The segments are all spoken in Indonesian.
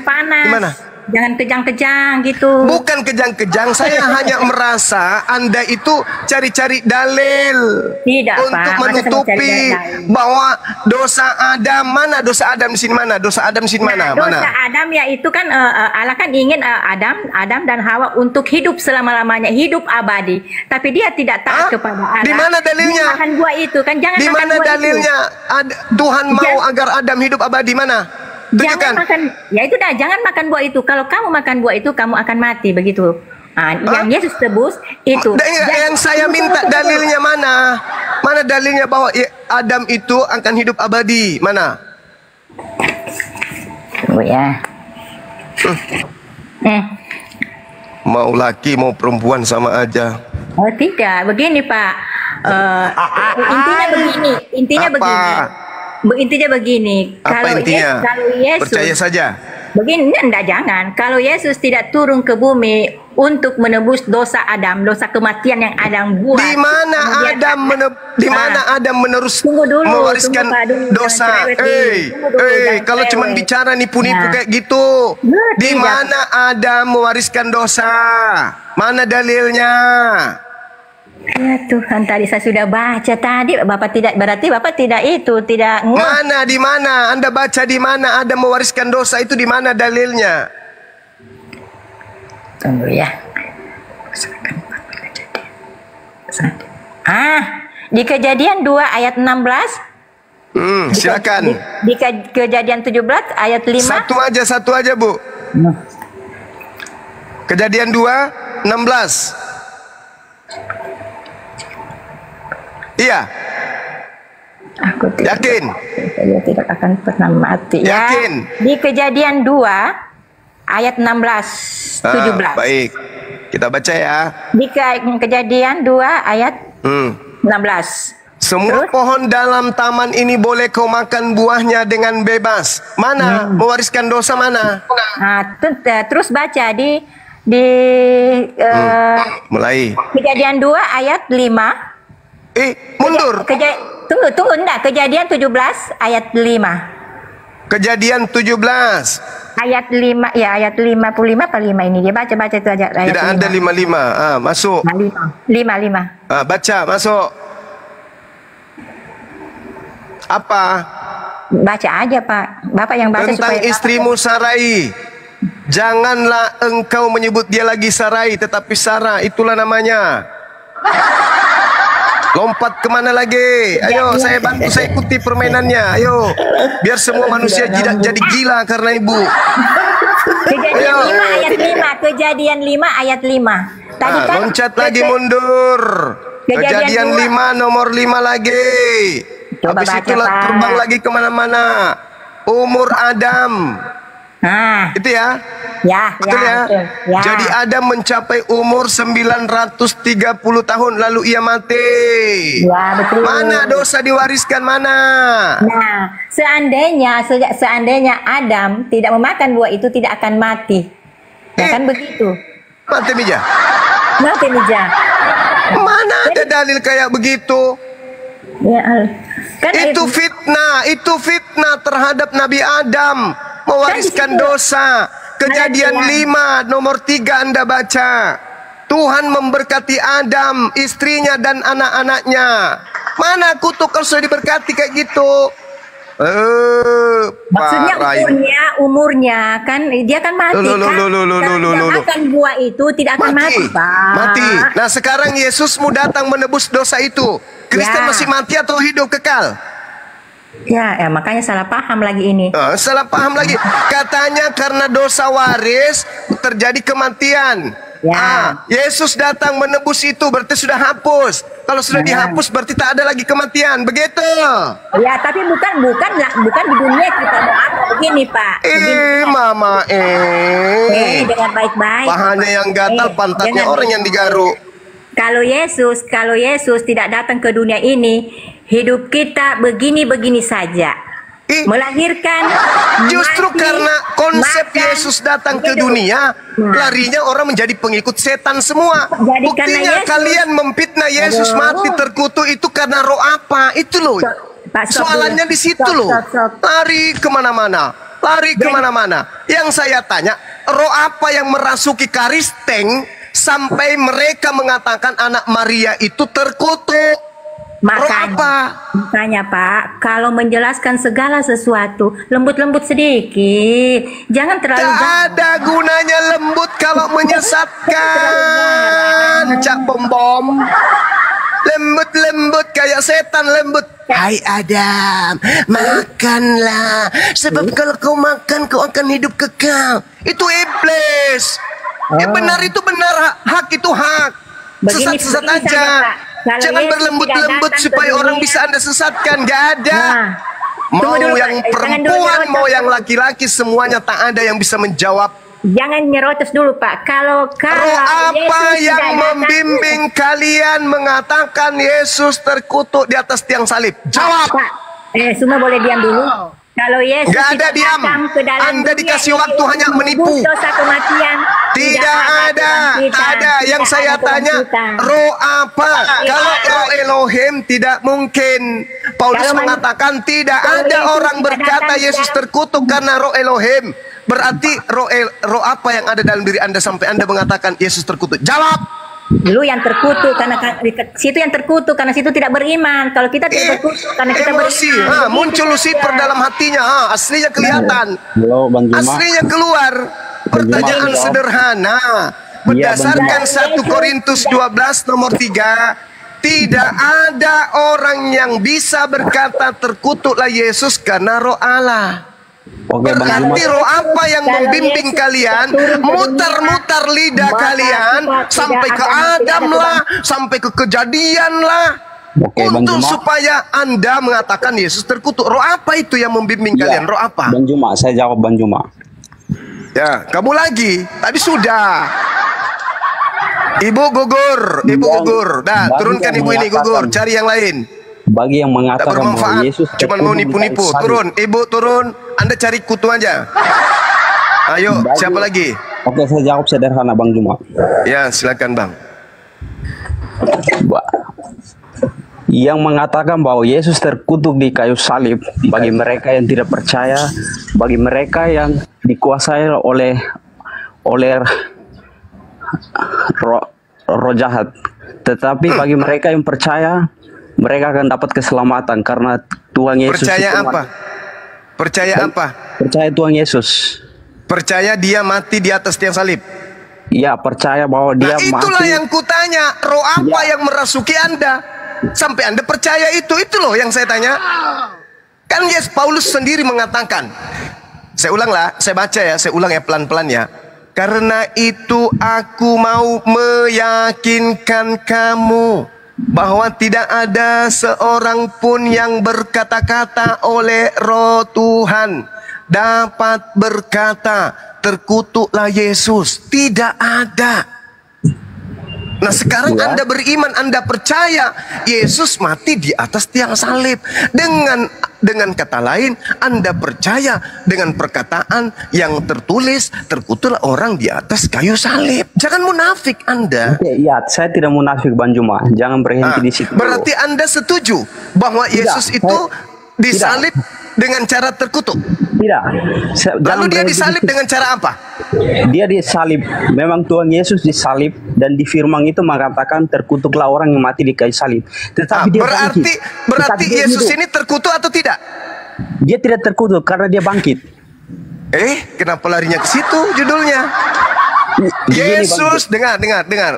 panas. Gimana? Jangan kejang-kejang gitu. Bukan kejang-kejang, saya hanya merasa Anda itu cari-cari dalil Tidak, untuk Pak. Masa menutupi saya mau cari dalil? bahwa dosa Adam, mana dosa Adam di sini, mana dosa Adam di sini, mana Dosa Adam ya itu kan Allah kan ingin Adam dan Hawa untuk hidup selama-lamanya, hidup abadi. Tapi dia tidak taat kepada Allah. Di mana dalilnya? Dia makan buah itu kan, jangan Di makan mana buah dalilnya? Tuhan mau agar Adam hidup abadi, mana? itu. Jangan Tunjukkan. makan, ya itu dah, jangan makan buah itu. Kalau kamu makan buah itu, kamu akan mati begitu. Yang Yesus tebus itu. Yang saya minta dalilnya mana? Mana dalilnya bahwa Adam itu akan hidup abadi? Mana? Tunggu ya. Mau laki mau perempuan sama aja. Oh tidak, begini Pak. Intinya begini. Apa intinya? Kalau Yesus percaya saja. Begini, enggak, jangan. Kalau Yesus tidak turun ke bumi untuk menebus dosa Adam, dosa kematian yang Adam buat. Di mana Adam mewariskan dosa? Kalau cuma bicara nipu-nipu kayak gitu, di mana Adam mewariskan dosa? Mana dalilnya? Ya Tuhan, tadi saya sudah baca tadi. Bapak tidak, berarti Bapak tidak Mana, di mana? Anda baca di mana Adam mewariskan dosa itu, di mana dalilnya? Tunggu ya. Di Kejadian 2 ayat 16. Silakan. Di Kejadian 17 ayat 5. Satu aja Bu. Kejadian 2 16. Iya. Aku yakin. Saya tidak akan pernah mati. Yakin. Ya. Di Kejadian 2 ayat 16 17. Baik. Kita baca ya. Di Kejadian 2 ayat 16. Semua pohon dalam taman ini boleh kau makan buahnya dengan bebas. Mana mewariskan dosa mana? Terus baca di mulai. Kejadian 2 ayat 5. Mundur. Tunggu, enggak. Kejadian 17 ayat 5. Kejadian 17 ayat 5, ya ayat 55 apa 5 ini dia baca itu aja ayat. Tidak 5. Ada 55. Masuk. 5. Baca, masuk. Apa? Baca aja, Pak. Bapak yang baca tentang supaya istrimu Sarai. Janganlah engkau menyebut dia lagi Sarai, tetapi Sarah, itulah namanya. Lompat kemana lagi? Ayo, saya bantu, saya ikuti permainannya. Ayo, biar semua manusia jadi gila karena ibu. Kejadian 5 ayat 5. Kejadian 5 ayat 5. Tadi kan loncat lagi mundur. Kejadian 5 nomor 5 lagi. Habis itu terbang lagi kemana-mana. Umur Adam. Itu ya? Betul ya? Jadi Adam mencapai umur 930 tahun lalu ia mati. Ya, betul. Mana dosa diwariskan mana? Nah, seandainya Adam tidak memakan buah itu tidak akan mati. Kan begitu. Mati Mija. Mana ada dalil kayak begitu? Ya, kan itu fitnah terhadap Nabi Adam. Mewariskan dosa. Kejadian 5 nomor 3 Anda baca. Tuhan memberkati Adam, istrinya dan anak-anaknya. Mana kutuk kalau sudah diberkati kayak gitu? Maksudnya umurnya kan dia kan mati kan buah itu tidak akan mati, Pak. Nah sekarang Yesus mau datang menebus dosa itu. Kristen masih mati atau hidup kekal? Ya, makanya salah paham lagi ini. Salah paham lagi. Katanya karena dosa waris terjadi kematian. Yesus datang menebus itu berarti sudah hapus. Kalau sudah dihapus berarti tak ada lagi kematian. Begitu. Ya, tapi bukan di dunia kita mau apa begini, Pak. Mama dengan baik-baik. Pahanya yang gatal, pantatnya orang yang digaruk. Kalau Yesus tidak datang ke dunia ini, hidup kita begini-begini saja. Melahirkan. Justru karena konsep Yesus datang ke dunia, larinya orang menjadi pengikut setan semua. Buktinya kalian memfitnah Yesus mati terkutuk itu karena roh apa? Itu loh. Soalannya di situ loh. Lari kemana-mana. lari kemana-mana. Yang saya tanya, roh apa yang merasuki Karisteng sampai mereka mengatakan anak Maria itu terkutuk? Makanya Pak, kalau menjelaskan segala sesuatu lembut-lembut sedikit, jangan terlalu ada gunanya lembut kalau menyesatkan. Cak bom-bom, lembut-lembut kayak setan lembut. Hai Adam, makanlah, sebab kalau kau makan kau akan hidup kekal. Itu iblis. Benar itu benar, hak itu hak. Sesat-sesat aja. Jangan berlembut-lembut supaya orang bisa Anda sesatkan. Gak ada. Mau yang perempuan, mau yang laki-laki, semuanya tak ada yang bisa menjawab. Jangan nyerotos dulu Pak. Kalau roh apa yang membimbing kalian mengatakan Yesus terkutuk di atas tiang salib? Jawab. Pak, semua boleh diam dulu. Kalau Yesus gak ada diam. Anda dikasih waktu hanya menipu. Dosa kematian. Tidak ada. Yang saya tanya, roh apa? Kalau roh Elohim tidak mungkin. Paulus mengatakan tidak ada orang berkata Yesus terkutuk karena roh Elohim. Berarti roh apa yang ada dalam diri Anda sampai Anda mengatakan Yesus terkutuk? Jawab. Lu yang terkutuk karena situ yang terkutuk karena situ tidak beriman. Kalau kita tidak terkutuk karena kita beriman. Muncul Lucifer dalam hatinya. Aslinya kelihatan. Aslinya keluar. Pertanyaan sederhana. Berdasarkan 1 Korintus 12 nomor 3, tidak ada orang yang bisa berkata terkutuklah Yesus karena roh Allah. Berarti roh apa yang membimbing kalian mutar-mutar lidah kalian sampai ke Adam lah, sampai ke Kejadian lah, untuk supaya Anda mengatakan Yesus terkutuk. Roh apa itu yang membimbing kalian? Roh apa? Bang Juma, saya jawab Bang Juma. Ya, kamu lagi. Tadi sudah. Ibu gugur. Dah, turunkan ibu ini gugur. Cari yang lain. Bagi yang mengatakan bahwa Yesus cuma mau nipu-nipu. Turun, ibu turun. Anda cari kutu aja. Ayo, siapa lagi? Oke, saya jawab sederhana Bang Juma. Ya, silakan Bang. Yang mengatakan bahwa Yesus terkutuk di kayu salib, bagi mereka yang tidak percaya, bagi mereka yang dikuasai oleh roh jahat. Tetapi bagi mereka yang percaya, mereka akan dapat keselamatan karena Tuhan Yesus. Percaya apa? Percaya apa? Percaya Tuhan Yesus. Percaya dia mati di atas tiang salib. Iya, percaya bahwa dia mati. Itulah yang kutanya, roh apa yang merasuki Anda sampai Anda percaya itu loh yang saya tanya. Kan Paulus sendiri mengatakan, saya ulang ya pelan-pelan ya. Karena itu aku mau meyakinkan kamu bahwa tidak ada seorang pun yang berkata-kata oleh roh Tuhan dapat berkata terkutuklah Yesus. Tidak ada. Nah sekarang Anda beriman, Anda percaya Yesus mati di atas tiang salib. Dengan kata lain, Anda percaya dengan perkataan yang tertulis, terkutuklah orang di atas kayu salib. Jangan munafik Anda. Iya, saya tidak munafik Bang Juma. Jangan berhenti di situ. Berarti Anda setuju bahwa Yesus itu disalib dengan cara terkutuk? Tidak. Lalu dia disalib dengan cara apa? Dia disalib. Memang Tuhan Yesus disalib dan di firman itu mengatakan terkutuklah orang yang mati di kayu salib. Tetapi dia berarti Yesus ini terkutuk atau tidak? Dia tidak terkutuk karena dia bangkit. Kenapa larinya ke situ judulnya? Yesus, dengar.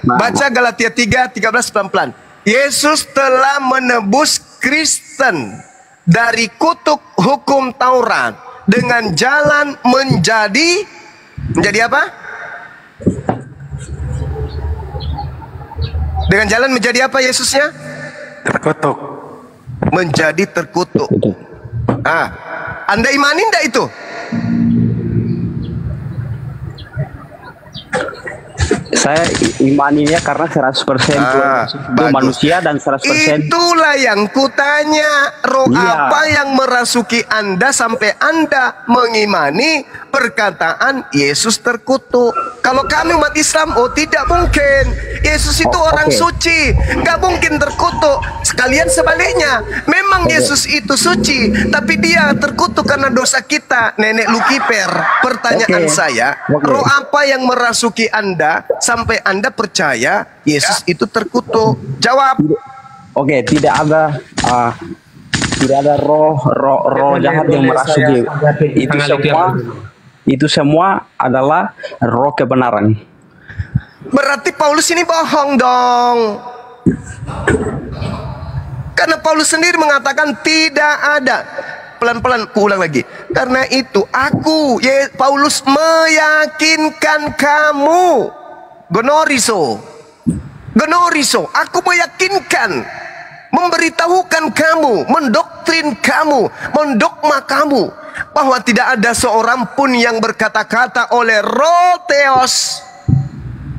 Baca Galatia 3:13 pelan-pelan. Yesus telah menebus Kristen dari kutuk hukum Taurat dengan jalan menjadi apa? Dengan jalan menjadi apa Yesusnya? Terkutuk. Menjadi terkutuk. Anda imani enggak itu? Saya imaninya karena 100% itu manusia dan 100%. Itulah yang kutanya, roh apa yang merasuki Anda sampai Anda mengimani perkataan Yesus terkutuk? Kalau kami umat Islam, oh tidak mungkin. Yesus itu orang suci, nggak mungkin terkutuk. Sekalian sebaliknya, memang Yesus itu suci, tapi dia terkutuk karena dosa kita. Nenek Lukiper, pertanyaan saya, roh apa yang merasuki Anda sampai Anda percaya Yesus itu terkutuk? Jawab. Oke, tidak ada roh jahat yang merasuki. Itu semua adalah roh kebenaran. Berarti Paulus ini bohong dong. Karena Paulus sendiri mengatakan tidak ada. Pelan-pelan, ulang lagi. Karena itu aku, Paulus meyakinkan kamu. Gonoriso, aku meyakinkan, memberitahukan kamu, mendoktrin kamu, mendogma kamu, bahwa tidak ada seorang pun yang berkata-kata oleh roh Theos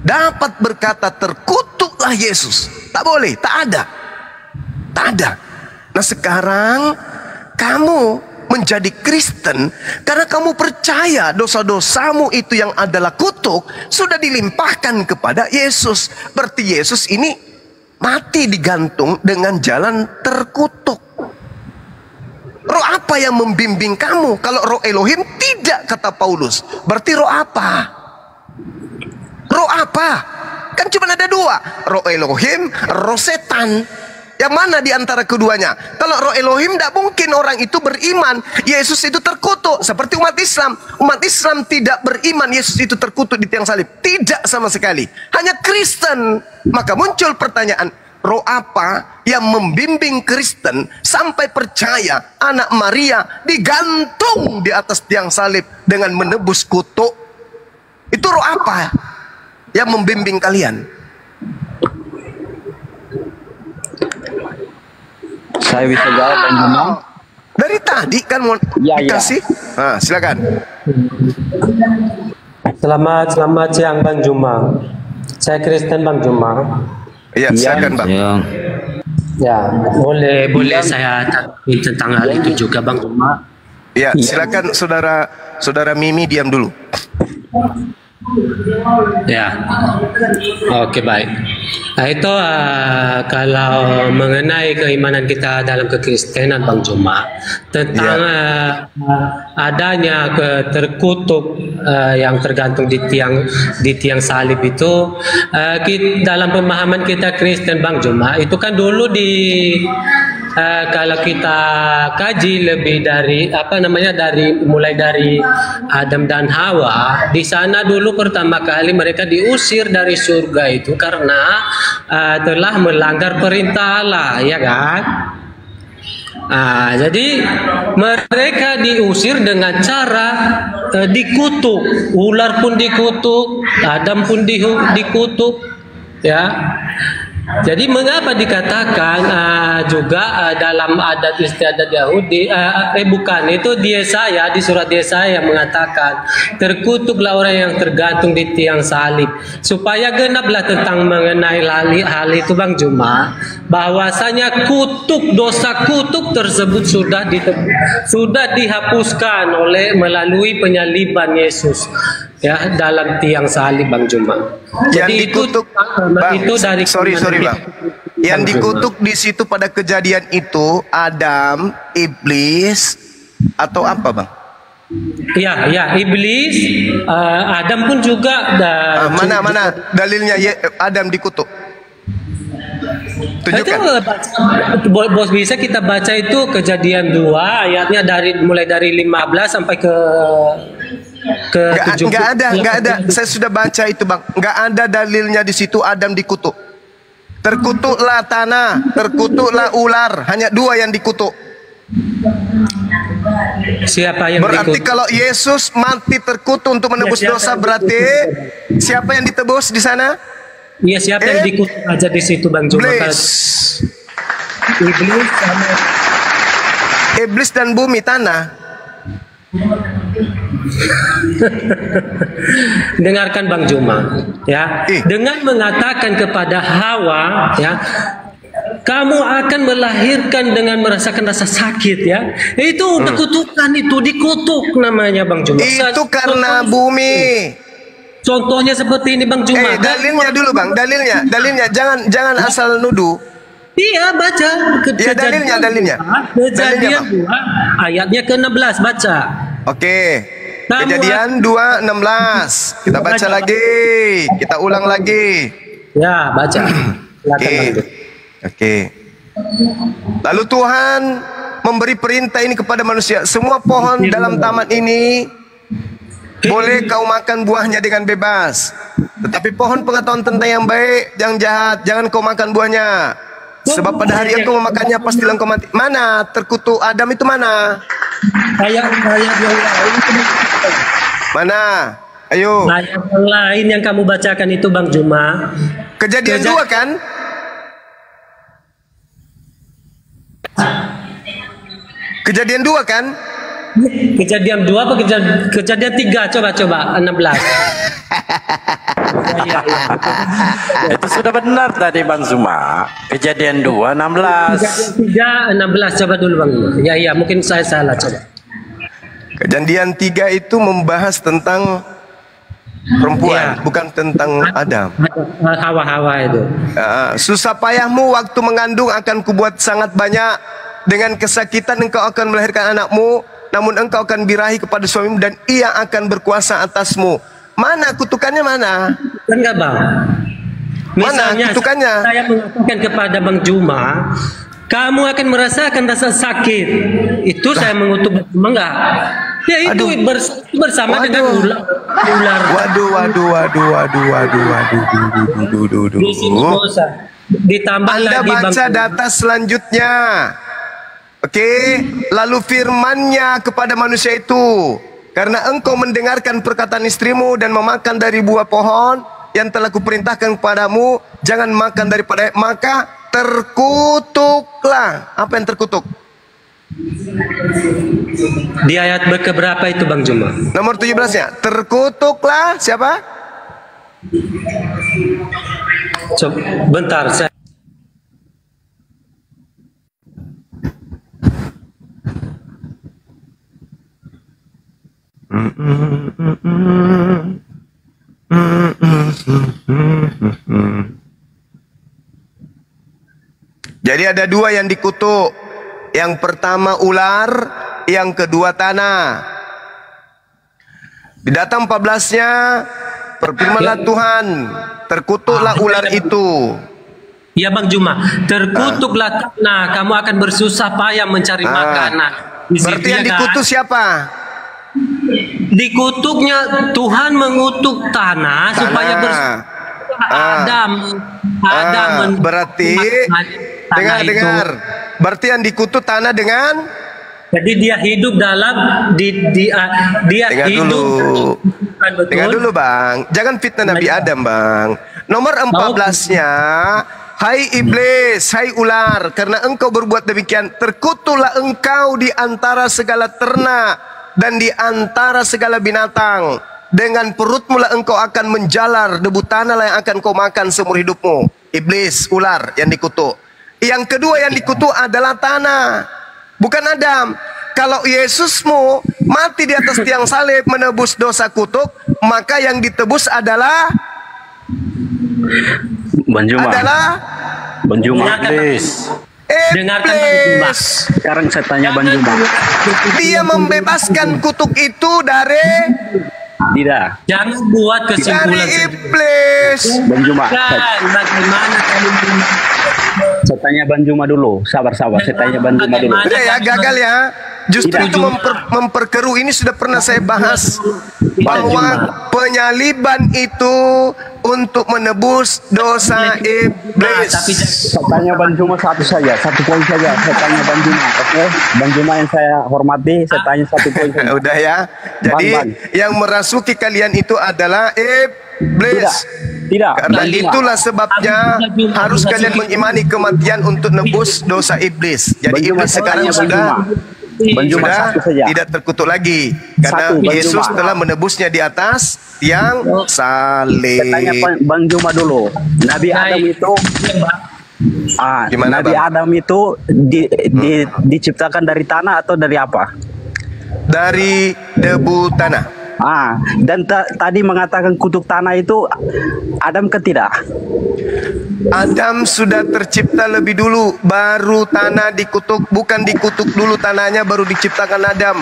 dapat berkata terkutuklah Yesus. Tak boleh, tak ada. Nah sekarang kamu menjadi Kristen karena kamu percaya dosa-dosamu itu yang adalah kutuk sudah dilimpahkan kepada Yesus. Berarti Yesus ini mati digantung dengan jalan terkutuk. Roh apa yang membimbing kamu? Kalau roh Elohim tidak, kata Paulus. Berarti roh apa? Roh apa? Kan cuma ada dua. Roh Elohim, roh setan. Yang mana di antara keduanya? Kalau roh Elohim, tidak mungkin orang itu beriman Yesus itu terkutuk. Seperti umat Islam. Umat Islam tidak beriman Yesus itu terkutuk di tiang salib. Tidak sama sekali. Hanya Kristen. Maka muncul pertanyaan, roh apa yang membimbing Kristen sampai percaya anak Maria digantung di atas tiang salib dengan menebus kutuk? Itu roh apa yang membimbing kalian? Saya bisa jawab, Bang Juma. Dari tadi kan mau dikasih. Nah, silakan. Selamat siang Bang Juma. Saya Kristen Bang Juma. Iya, silakan Bang. Ya, boleh saya tentang hal itu juga Bang Juma. Iya, silakan saudara Mimi diam dulu. Ya, oke baik. Nah itu kalau mengenai keimanan kita dalam kekristenan Bang Juma tentang adanya terkutuk yang tergantung di tiang salib itu, dalam pemahaman kita Kristen Bang Juma itu kan dulu kalau kita kaji lebih dari mulai dari Adam dan Hawa, di sana dulu pertama kali mereka diusir dari surga itu karena telah melanggar perintah Allah, ya kan? Jadi mereka diusir dengan cara dikutuk, ular pun dikutuk, Adam pun dikutuk, ya. Jadi mengapa dikatakan juga dalam adat istiadat Yahudi, itu di surat Yesaya mengatakan terkutuklah orang yang tergantung di tiang salib, supaya genaplah tentang mengenai hal itu Bang Juma, bahwasanya dosa kutuk tersebut sudah dihapuskan melalui penyaliban Yesus, ya, dalam tiang salib Bang Juma. Jadi dikutuk, Bang, itu dari sorry Bang. Yang dikutuk di situ pada kejadian itu Adam, iblis, atau apa Bang? Ya, iblis, Adam pun juga. Mana dalilnya Adam dikutuk? Tunjukkan. Itu, bos, bisa kita baca itu Kejadian 2 ayatnya mulai dari 15 sampai ke Nggak ada. Saya sudah baca itu Bang. Nggak ada dalilnya di situ Adam dikutuk. Terkutuklah tanah, terkutuklah ular. Hanya dua yang dikutuk. Siapa yang berarti dikutuk? Kalau Yesus mati terkutuk untuk menebus dosa, berarti siapa yang ditebus di sana? Iya, siapa yang dikutuk aja di situ Bang Juma? Iblis dan bumi tanah. Dengarkan Bang Juma, ya. Dengan mengatakan kepada Hawa, ya, kamu akan melahirkan dengan merasakan rasa sakit, ya. Itu udah kutukan, itu dikutuk namanya Bang Juma. Itu karena bumi. Contohnya seperti ini Bang Juma. Dalilnya dulu Bang, dalilnya jangan asal nuduh. Iya, baca. Iya, dalilnya. Kejadian 2 ayatnya ke-16, baca. Oke. Kejadian 2:16. Kita baca lagi. Kita ulang lagi. Ya, baca. Oke. Lalu Tuhan memberi perintah ini kepada manusia. Semua pohon dalam taman ini boleh kau makan buahnya dengan bebas. Tetapi pohon pengetahuan tentang yang baik, yang jahat, jangan kau makan buahnya. Sebab pada hari engkau memakannya pastilah engkau mati. Mana terkutuk Adam itu mana? Ayat yang lain. Mana? Ayo. Ayat yang lain yang kamu bacakan itu Bang Juma. Kejadian 2 kan? Kejadian 2 kan? Kejadian 2 apa kejadian 3? Coba 16. Itu sudah benar tadi Bang Zuma. Kejadian 2 16. Kejadian 3 16 coba dulu Bang. Ya mungkin saya salah coba. Kejadian 3 itu membahas tentang perempuan, bukan tentang Adam. Hawa itu. Susah payahmu waktu mengandung akan kubuat sangat banyak. Dengan kesakitan engkau akan melahirkan anakmu, namun engkau akan birahi kepada suamimu dan ia akan berkuasa atasmu. Mana kutukannya mana? Enggak Bang. Misalnya, mana kutukannya? Saya mengatakan kepada Bang Juma, kamu akan merasakan rasa sakit. Itu saya mengutuk Bang Juma enggak? Ya itu bersama dengan ular. Waduh. Di sini bosan. Ditambah Anda lagi baca data selanjutnya. Oke, lalu firman-Nya kepada manusia itu, karena engkau mendengarkan perkataan istrimu dan memakan dari buah pohon yang telah kuperintahkan kepadamu, jangan makan daripada, maka terkutuklah. Apa yang terkutuk? Di ayat keberapa itu Bang Juma? Nomor 17-nya. Terkutuklah siapa? Bentar, saya Jadi ada 2 yang dikutuk. Yang pertama ular, yang kedua tanah. Di data 14-nya berfirmanlah Tuhan, terkutuklah ular itu. Ya Bang Juma, terkutuklah tanah, kamu akan bersusah payah mencari makanan. Berarti yang dikutuk siapa? Dikutuknya Tuhan mengutuk tanah supaya Adam berarti dengar. Berarti yang dikutuk tanah dengan, jadi dia hidup dalam dia hidup. Dengar dulu Bang, jangan fitnah Nabi Adam Bang. Nomor 14-nya, hai iblis, hai ular, karena engkau berbuat demikian, terkutuklah engkau di antara segala ternak dan di antara segala binatang. Dengan perutmu lah engkau akan menjalar, debu tanah lah yang akan kau makan seumur hidupmu. Iblis, ular yang dikutuk. Yang kedua yang dikutuk adalah tanah, bukan Adam. Kalau Yesusmu mati di atas tiang salib menebus dosa kutuk, maka yang ditebus adalah iblis. Iblis. Sekarang saya tanya Bang Juma. Dia membebaskan kutuk itu dari tidak. Jangan buat kesimpulan dari iblis. Bang Juma. Bagaimana kamu? Saya tanya Bang Juma dulu. Sabar. Saya tanya Bang Juma dulu. Udah ya, gagal ya. Justru itu memperkeruh. Ini sudah pernah saya bahas bahwa penyaliban itu untuk menebus dosa iblis. Saya tanya Bang Juma satu poin saja. Saya tanya Bang Juma, oke? Bang Juma yang saya hormati, saya tanya satu poin saja. Udah ya. Jadi yang merasuki kalian itu adalah iblis. Tidak. Karena itulah sebabnya harus kalian mengimani kematian untuk nebus dosa iblis. Jadi iblis sekarang sudah tidak terkutuk lagi karena Yesus telah menebusnya di atas tiang salib. Saya tanya Bang Juma dulu. Nabi Adam itu gimana, Nabi Bang? Adam itu diciptakan dari tanah atau dari apa? Dari debu tanah. Dan tadi mengatakan kutuk tanah itu Adam kan tidak? Adam sudah tercipta lebih dulu, baru tanah dikutuk. Bukan dikutuk dulu tanahnya, baru diciptakan Adam.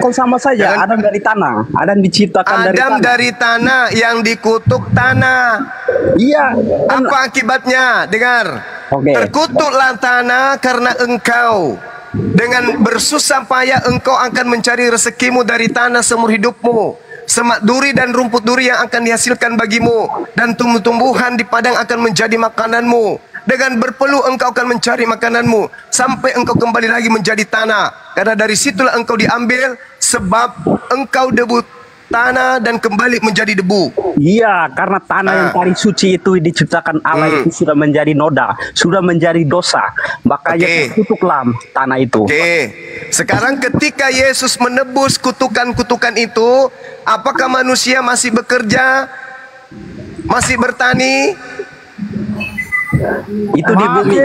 Kok sama saja? Adam dari tanah. Adam diciptakan Adam dari tanah, yang dikutuk tanah. Iya. Apa akibatnya? Dengar. Terkutuklah tanah karena engkau dengan bersusah payah engkau akan mencari rezekimu dari tanah seumur hidupmu. Semak duri dan rumput duri yang akan dihasilkan bagimu, dan tumbuh-tumbuhan di padang akan menjadi makananmu. Dengan berpeluh engkau akan mencari makananmu sampai engkau kembali lagi menjadi tanah. Karena dari situlah engkau diambil, sebab engkau debu tanah dan kembali menjadi debu. Iya, karena tanah yang paling suci itu diciptakan Allah itu sudah menjadi noda, sudah menjadi dosa. Makanya terkutuklah tanah itu. Sekarang ketika Yesus menebus kutukan-kutukan itu, apakah manusia masih bekerja? Masih bertani? Itu di bumi.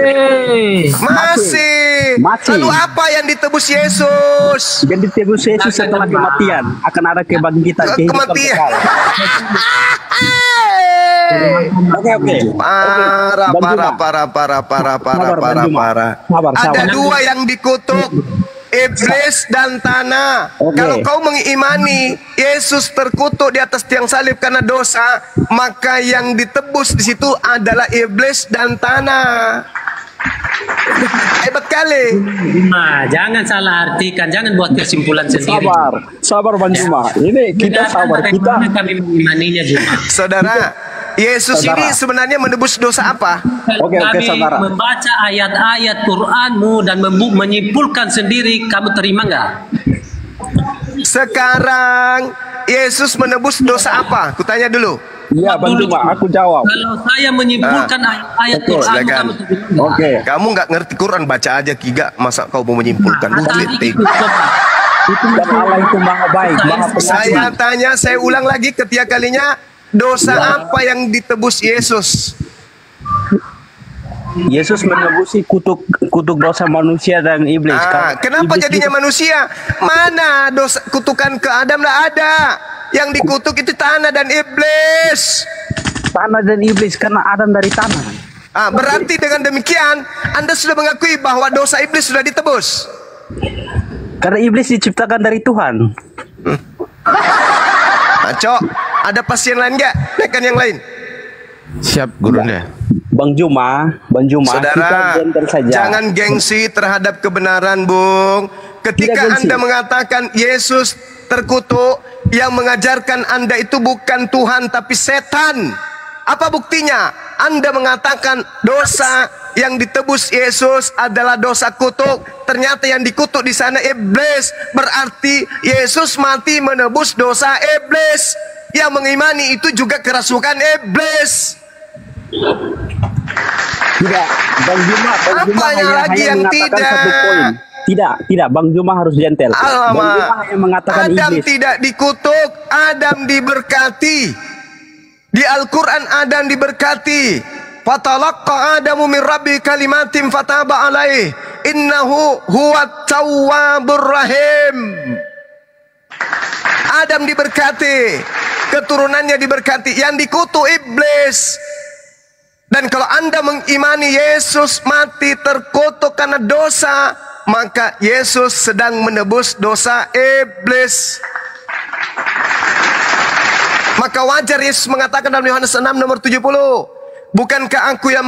Masih. Lalu apa yang ditebus Yesus? Yang ditebus Yesus setelah kematian akan ada kebangkitan. Kematian. Oke. Parah. Ada dua yang dikutuk, iblis dan tanah. Kalau kau mengimani Yesus terkutuk di atas tiang salib karena dosa, maka yang ditebus di situ adalah iblis dan tanah. Hebat kali. Jangan salah artikan, jangan buat kesimpulan sendiri. Sabar Bang Juma. Ini kita sabar. Kami mengimaninya Juma. Saudara, Yesus ini sebenarnya menebus dosa apa? Kami membaca ayat-ayat Qur'anmu dan menyimpulkan sendiri, kamu terima nggak? Sekarang Yesus menebus dosa apa? Kutanya dulu. Iya, Bang Juma, aku jawab. Kalau saya menyimpulkan ayat Quran, kamu terima. Kamu nggak ngerti Quran, baca aja Kiga. Masa kau mau menyimpulkan? Itu Allah itu maha baik, maha pengasih. Saya tanya, saya ulang lagi ketiga kalinya. Dosa apa yang ditebus Yesus? Yesus menebusi kutuk dosa manusia dan iblis. Kenapa jadinya manusia? Mana dosa kutukan ke Adam lah ada. Yang dikutuk itu tanah dan iblis. Tanah dan iblis karena Adam dari tanah. Berarti dengan demikian Anda sudah mengakui bahwa dosa iblis sudah ditebus. Karena iblis diciptakan dari Tuhan. Cok, ada pasien lain nggak? Naikkan yang lain. Siap gurunya. Bang Juma, saudara, jangan gengsi terhadap kebenaran, Bung. Ketika Anda mengatakan Yesus terkutuk, yang mengajarkan Anda itu bukan Tuhan tapi setan. Apa buktinya? Anda mengatakan dosa yang ditebus Yesus adalah dosa kutuk. Ternyata yang dikutuk di sana iblis. Berarti Yesus mati menebus dosa iblis. Yang mengimani itu juga kerasukan iblis. Tidak, Bang Juma lagi yang tidak? Tidak, Bang Juma harus gentle. Bang Juma hanya mengatakan Adam iblis. tidak dikutuk, Adam diberkati. Di Al-Quran Adam diberkati. Fatalaqqa Adamu min Rabbi kalimatin fataba alaih. Innahu huwat tawwabur rahim. Adam diberkati, keturunannya diberkati. Yang dikutuk iblis. Dan kalau Anda mengimani Yesus mati terkutuk karena dosa, maka Yesus sedang menebus dosa iblis. Maka wajar Yesus mengatakan dalam Yohanes 6 nomor 70, bukankah aku yang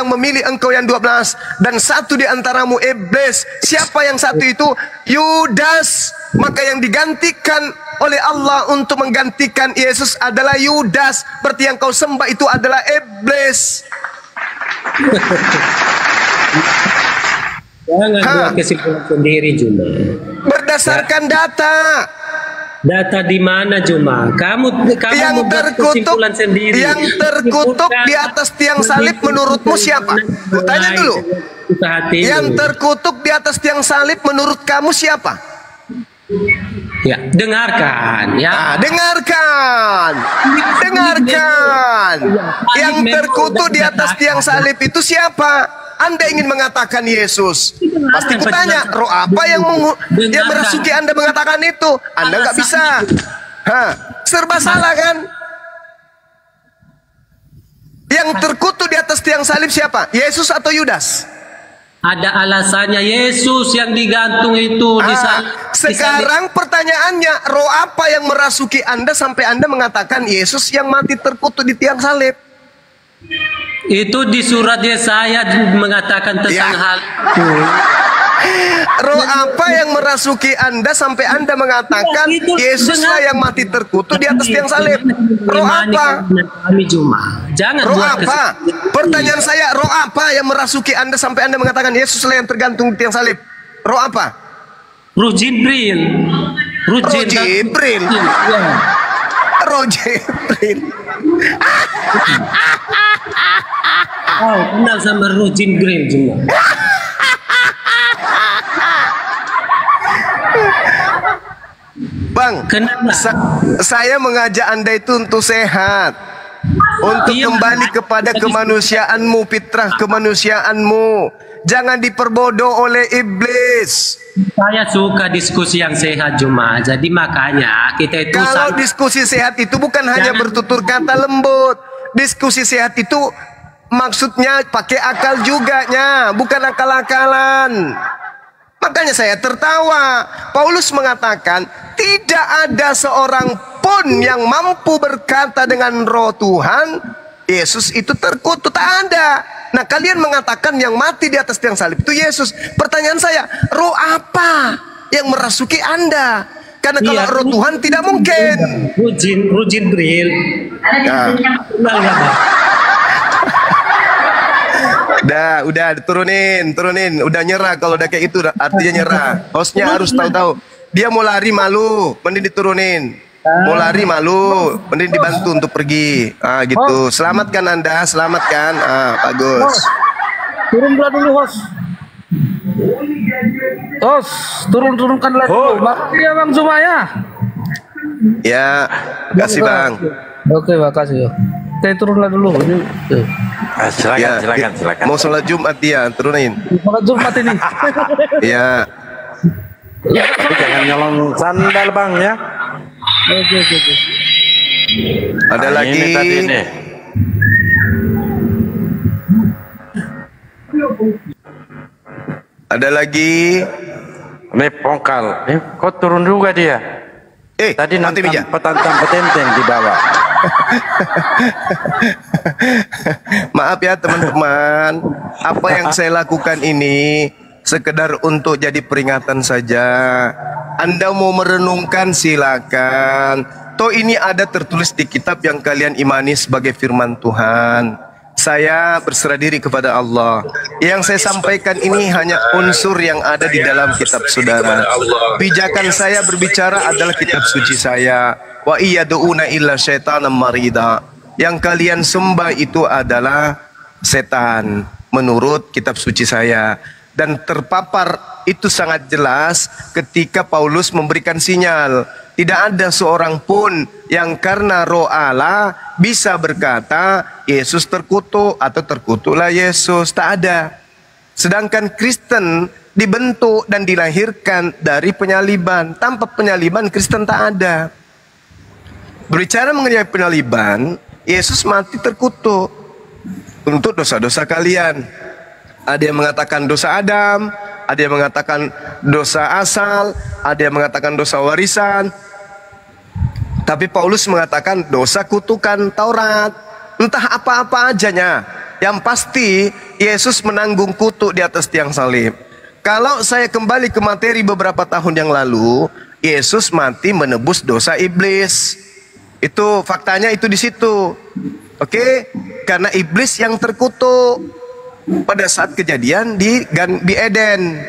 memilih engkau yang 12 dan satu di antaramu iblis? Siapa yang satu itu? Yudas. Maka yang digantikan oleh Allah untuk menggantikan Yesus adalah Yudas. Berarti yang kau sembah itu adalah iblis. Jangan buat kesimpulan sendiri, Juma. Berdasarkan data. Data di mana, Juma? Kamu yang membuat kesimpulan sendiri. Yang terkutuk di atas tiang salib menurutmu siapa? Tanya dulu. Yang terkutuk di atas tiang salib menurut kamu siapa? Ya, dengarkan ya. Dengarkan. Yang terkutuk di atas tiang salib itu siapa? Anda ingin mengatakan Yesus. Pasti kutanya, roh apa yang merasuki Anda mengatakan itu? Anda nggak bisa. Serba salah kan? Yang terkutuk di atas tiang salib siapa? Yesus atau Yudas? Ada alasannya, Yesus yang digantung itu sekarang pertanyaannya, roh apa yang merasuki Anda sampai Anda mengatakan Yesus yang mati terkutuk di tiang salib? Itu di surat Yesaya mengatakan tentang hal itu. Roh apa yang merasuki Anda sampai Anda mengatakan Yesuslah yang mati terkutuk di atas tiang salib? Roh apa? Jangan roh apa? Pertanyaan saya, roh apa yang merasuki Anda sampai Anda mengatakan Yesuslah yang tergantung di tiang salib? Roh apa? Roh Jibril. Roh Jibril. Roh Jibril. Oh, kenal sama Roh Jibril juga. Bang, saya mengajak Anda itu untuk sehat, untuk kembali kepada kemanusiaanmu, fitrah kemanusiaanmu. Jangan diperbodoh oleh iblis. Saya suka diskusi yang sehat Juma. Jadi makanya kita itu kalau diskusi sehat itu bukan hanya bertutur kata lembut. Diskusi sehat itu maksudnya pakai akal juga, bukan akal-akalan. Makanya saya tertawa. Paulus mengatakan tidak ada seorang pun yang mampu berkata dengan roh Tuhan Yesus itu terkutuk, tak ada. Nah, kalian mengatakan yang mati di atas tiang salib itu Yesus. Pertanyaan saya, roh apa yang merasuki Anda? Karena kalau roh Tuhan tidak mungkin. Roh Jibril. Udah turunin. Udah nyerah kalau udah kayak itu artinya nyerah. Hostnya harus tahu-tahu. Dia mau lari malu, mending diturunin. Mau lari malu, mending dibantu untuk pergi. Gitu. Selamatkan Anda, selamatkan. Bagus. Turun dulu, host. Turunkanlah dulu. Makasih ya Bang Zuma ya. Ya, kasih Bang. Oke, makasih ya. Oke, turunlah dulu. Silakan. Mau sholat Jumat ya, turunin. Sholat Jumat ini. Ya. Tapi jangan nyolong sandal Bang ya. Oke. Ada lagi. Ini tadi nih. Ada lagi. Ini pongkal. Kok turun juga dia? Tadi nanti petantang petenteng di bawah. Maaf ya teman-teman, apa yang saya lakukan ini sekedar untuk jadi peringatan saja. Anda mau merenungkan silakan. Toh ini ada tertulis di kitab yang kalian imani sebagai firman Tuhan. Saya berserah diri kepada Allah. Yang saya sampaikan ini hanya unsur yang ada di dalam kitab saudara. Pijakan saya berbicara adalah kitab suci saya. Wa iyyaduuna illa syaitanan marida. Yang kalian sembah itu adalah setan menurut kitab suci saya. Dan terpapar itu sangat jelas ketika Paulus memberikan sinyal. Tidak ada seorang pun yang karena roh Allah bisa berkata Yesus terkutuk atau terkutuklah Yesus. Tak ada. Sedangkan Kristen dibentuk dan dilahirkan dari penyaliban. Tanpa penyaliban Kristen tak ada. Berbicara mengenai penyaliban, Yesus mati terkutuk untuk dosa-dosa kalian. Ada yang mengatakan dosa Adam, ada yang mengatakan dosa asal, ada yang mengatakan dosa warisan. Tapi Paulus mengatakan dosa kutukan Taurat. Entah apa-apa ajanya. Yang pasti Yesus menanggung kutuk di atas tiang salib. Kalau saya kembali ke materi beberapa tahun yang lalu, Yesus mati menebus dosa iblis. Itu faktanya itu di situ. Oke? Karena iblis yang terkutuk pada saat kejadian di Eden.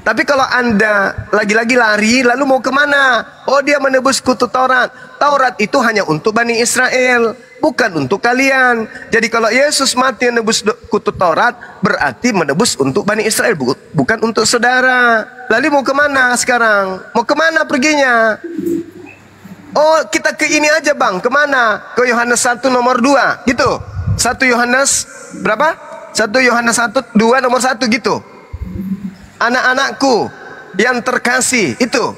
Tapi kalau Anda lagi-lagi lari, lalu mau kemana? Oh, dia menebus kutuk Taurat. Taurat itu hanya untuk Bani Israel, bukan untuk kalian. Jadi kalau Yesus mati menebus kutuk Taurat, berarti menebus untuk Bani Israel, bukan untuk saudara. Lalu mau kemana sekarang? Mau kemana perginya? Oh, kita ke ini aja Bang, kemana? Ke Yohanes 1 nomor 2, gitu. 1 Yohanes berapa? 1 Yohanes 1, 2 nomor 1 gitu. Anak-anakku yang terkasih itu.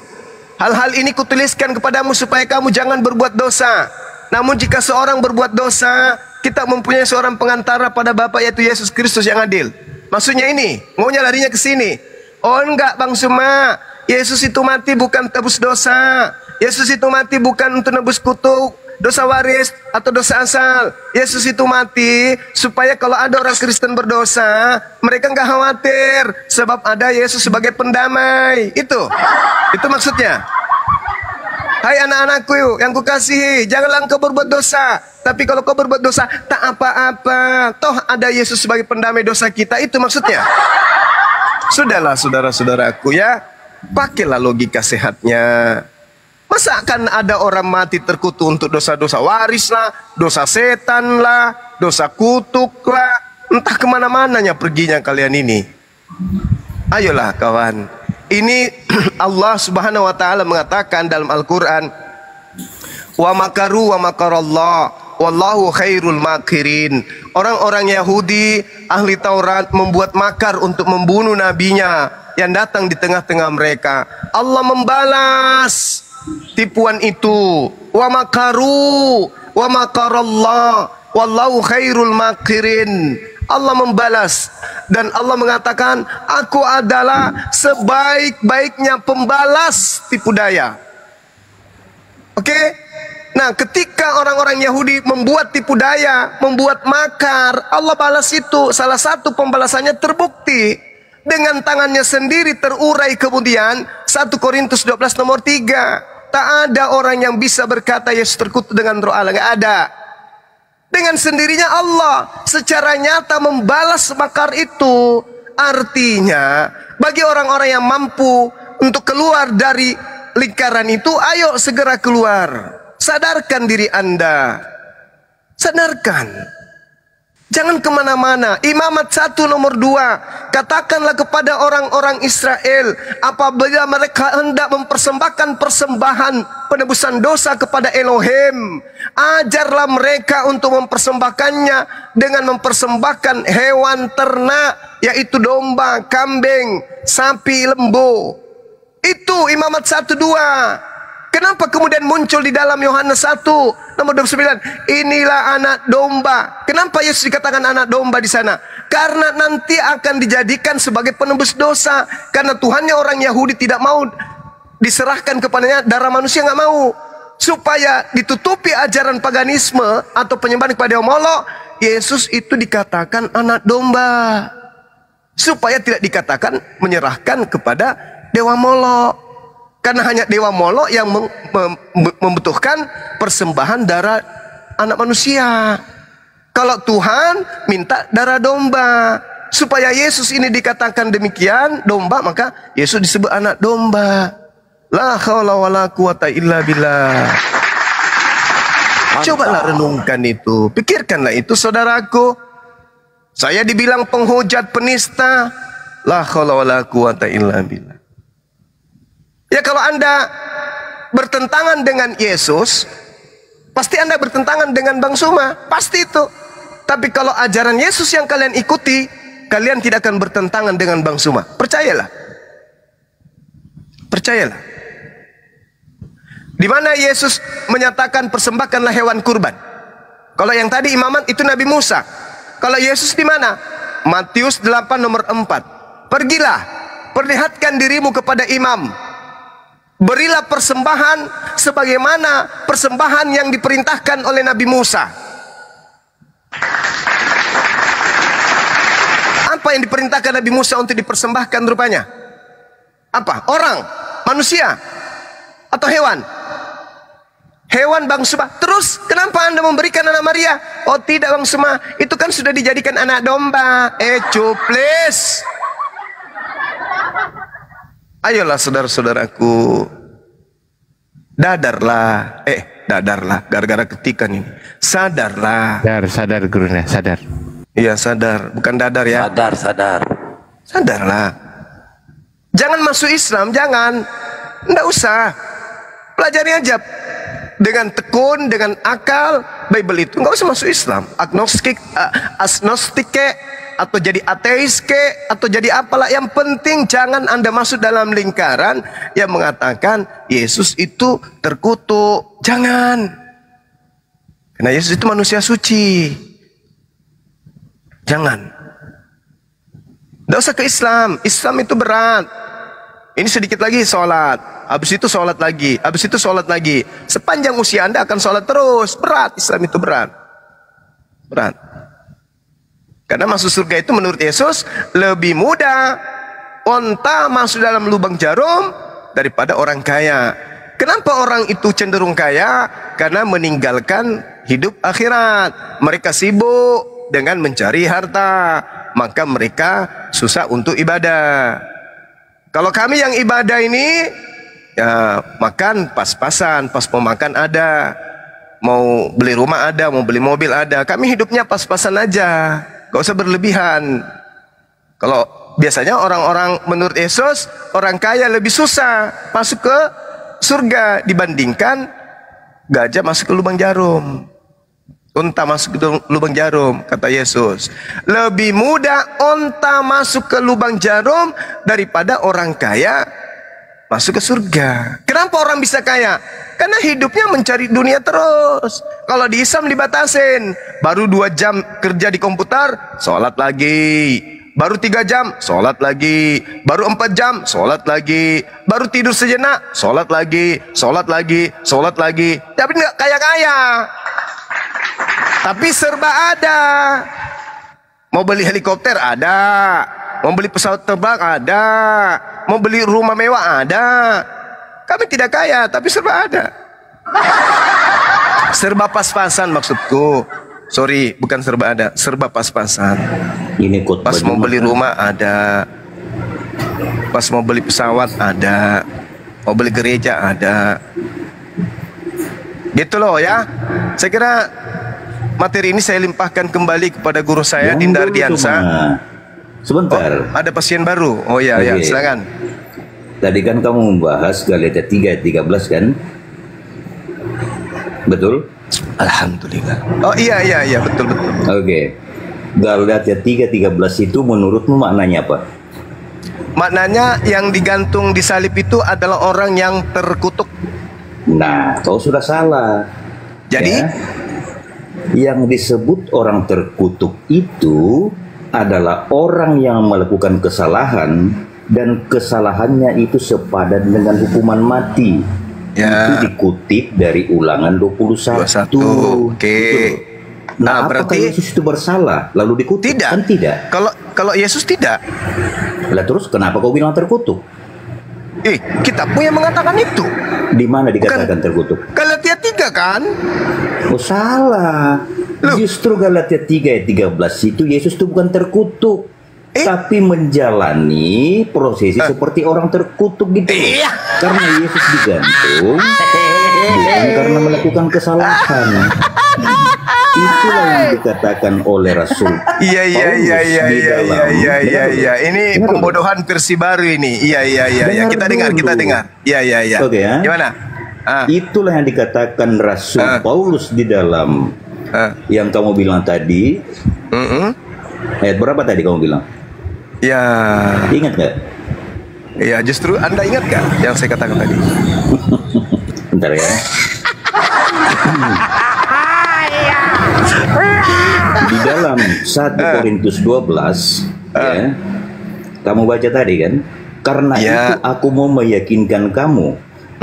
Hal-hal ini kutuliskan kepadamu supaya kamu jangan berbuat dosa. Namun jika seorang berbuat dosa, kita mempunyai seorang pengantara pada Bapa, yaitu Yesus Kristus yang adil. Maksudnya ini, maunya larinya ke sini. Oh enggak Bang Suma, Yesus itu mati bukan tebus dosa. Yesus itu mati bukan untuk nebus kutuk, dosa waris atau dosa asal. Yesus itu mati supaya kalau ada orang Kristen berdosa, mereka nggak khawatir sebab ada Yesus sebagai pendamai. Itu maksudnya. Hai anak-anakku yang kukasihi, janganlah engkau berbuat dosa. Tapi kalau kau berbuat dosa, tak apa-apa. Toh ada Yesus sebagai pendamai dosa kita. Itu maksudnya. Sudahlah saudara-saudaraku ya, pakailah logika sehatnya. Masa akan ada orang mati terkutuk untuk dosa-dosa waris lah, dosa setan lah, dosa kutuk lah. Entah kemana-mananya perginya kalian ini. Ayolah kawan. Ini Allah subhanahu wa ta'ala mengatakan dalam Al-Quran, wa makaru wa makarallah wallahu khairul makirin. Orang-orang Yahudi ahli Taurat membuat makar untuk membunuh nabinya yang datang di tengah-tengah mereka. Allah membalas tipuan itu. Wa makaru wa makarallah wallahu khairul makirin. Allah membalas dan Allah mengatakan, aku adalah sebaik-baiknya pembalas tipu daya. Oke? Nah, ketika orang-orang Yahudi membuat tipu daya, membuat makar, Allah balas itu. Salah satu pembalasannya terbukti dengan tangannya sendiri terurai kemudian 1 Korintus 12 nomor 3. Tak ada orang yang bisa berkata Yesus terkutuk dengan roh Allah, enggak ada. Dengan sendirinya Allah secara nyata membalas makar itu. Artinya bagi orang-orang yang mampu untuk keluar dari lingkaran itu, ayo segera keluar. Sadarkan diri Anda. Sadarkan. Jangan kemana-mana. Imamat 1 nomor 2. Katakanlah kepada orang-orang Israel, apabila mereka hendak mempersembahkan persembahan penebusan dosa kepada Elohim, ajarlah mereka untuk mempersembahkannya dengan mempersembahkan hewan ternak, yaitu domba, kambing, sapi, lembu. Itu Imamat 1-2. Kenapa kemudian muncul di dalam Yohanes 1 nomor 29, inilah anak domba. Kenapa Yesus dikatakan anak domba di sana? Karena nanti akan dijadikan sebagai penebus dosa. Karena Tuhannya orang Yahudi tidak mau diserahkan kepadanya, darah manusia nggak mau. Supaya ditutupi ajaran paganisme atau penyembahan kepada Molok, Yesus itu dikatakan anak domba. Supaya tidak dikatakan menyerahkan kepada Dewa Molok. Karena hanya Dewa Molok yang membutuhkan persembahan darah anak manusia. Kalau Tuhan minta darah domba. Supaya Yesus ini dikatakan demikian, domba, maka Yesus disebut anak domba. La haula wala quwata illa billah. Cobalah renungkan itu. Pikirkanlah itu saudaraku. Saya dibilang penghujat, penista. La haula wala quwata illa billah. Ya kalau Anda bertentangan dengan Yesus, pasti Anda bertentangan dengan Bang Suma, pasti itu. Tapi kalau ajaran Yesus yang kalian ikuti, kalian tidak akan bertentangan dengan Bang Suma. Percayalah. Percayalah. Di mana Yesus menyatakan persembahkanlah hewan kurban. Kalau yang tadi imamat itu Nabi Musa. Kalau Yesus di mana? Matius 8 nomor 4. Pergilah, perlihatkan dirimu kepada imam. Berilah persembahan sebagaimana persembahan yang diperintahkan oleh Nabi Musa. Apa yang diperintahkan Nabi Musa untuk dipersembahkan rupanya? Apa? Orang? Manusia? Atau hewan? Hewan Bang Suma. Terus kenapa Anda memberikan anak Maria? Oh tidak Bang Suma, itu kan sudah dijadikan anak domba. Cuplis. Ayolah saudara-saudaraku, dadarlah, gara-gara ketikan ini, sadarlah. Sadar gurunya, sadar. Iya sadar, bukan dadar ya. Sadarlah. Jangan masuk Islam, jangan. Nggak usah. Pelajari aja dengan tekun, dengan akal, Bible itu. Nggak usah masuk Islam. Agnostik, atau jadi ateis ke, atau jadi apalah. Yang penting jangan Anda masuk dalam lingkaran yang mengatakan Yesus itu terkutuk. Jangan. Karena Yesus itu manusia suci. Jangan. Tidak usah ke Islam. Islam itu berat. Ini sedikit lagi sholat. Habis itu sholat lagi. Habis itu sholat lagi. Sepanjang usia Anda akan sholat terus. Berat. Islam itu berat. Berat. Karena masuk surga itu menurut Yesus lebih mudah onta masuk dalam lubang jarum daripada orang kaya. Kenapa orang itu cenderung kaya? Karena meninggalkan hidup akhirat. Mereka sibuk dengan mencari harta, maka mereka susah untuk ibadah. Kalau kami yang ibadah ini, ya makan pas-pasan, pas mau makan ada, mau beli rumah ada, mau beli mobil ada. Kami hidupnya pas-pasan aja, gak usah berlebihan. Kalau biasanya orang-orang menurut Yesus, orang kaya lebih susah masuk ke surga dibandingkan gajah masuk ke lubang jarum. Unta masuk ke lubang jarum, kata Yesus. Lebih mudah unta masuk ke lubang jarum daripada orang kaya masuk ke surga. Kenapa orang bisa kaya? Karena hidupnya mencari dunia terus. Kalau di Islam dibatasin. Baru 2 jam kerja di komputer, sholat lagi. Baru 3 jam, sholat lagi. Baru 4 jam, sholat lagi. Baru tidur sejenak, sholat lagi. Sholat lagi, sholat lagi. Tapi nggak kaya-kaya. Tapi serba ada. Mau beli helikopter ada, mau beli pesawat terbang ada, mau beli rumah mewah ada. Kami tidak kaya, tapi serba ada. Serba pas-pasan maksudku. Sorry, bukan serba ada, serba pas-pasan. Ini pas mau beli rumah ada, pas mau beli pesawat ada, mau beli gereja ada. Gitu loh ya. Saya kira materi ini saya limpahkan kembali kepada guru saya, Dinda Ardiansa. Sebentar. Oh, ada pasien baru. Oh ya, ya, silakan. Tadi kan kamu membahas Galatia 3 ayat 13 kan? Betul? Alhamdulillah. Oh iya, betul. Oke. Galatia 3:13 itu menurutmu maknanya apa? Maknanya yang digantung di salib itu adalah orang yang terkutuk. Nah, kau sudah salah. Jadi? Ya? Yang disebut orang terkutuk itu adalah orang yang melakukan kesalahan dan kesalahannya itu sepadan dengan hukuman mati. Ya. Itu dikutip dari Ulangan 21. Oke. Nah, apakah Yesus itu bersalah lalu dikutip? Tidak. Kan tidak. Kalau Yesus tidak. Lah terus kenapa kau bilang terkutuk? Kitabmu yang mengatakan itu. Di mana dikatakan terkutuk? Galatia 3 kan? Oh salah. Justru Galatia 3 ayat 13 itu Yesus itu bukan terkutuk, tapi menjalani prosesi seperti orang terkutuk gitu. Karena Yesus digantung bukan karena melakukan kesalahan. Itulah yang dikatakan oleh Rasul Iya. Ini pembodohan versi baru ini. Iya. Kita dengar. Iya. Oke ya. Gimana? Itulah yang dikatakan Rasul Paulus di dalam yang kamu bilang tadi. Ayat berapa tadi kamu bilang? Ya. Ingat nggak? Ya, justru Anda ingat nggak yang saya katakan tadi? Bentar ya. Di dalam 1 Korintus 12 ya, kamu baca tadi kan, karena itu aku mau meyakinkan kamu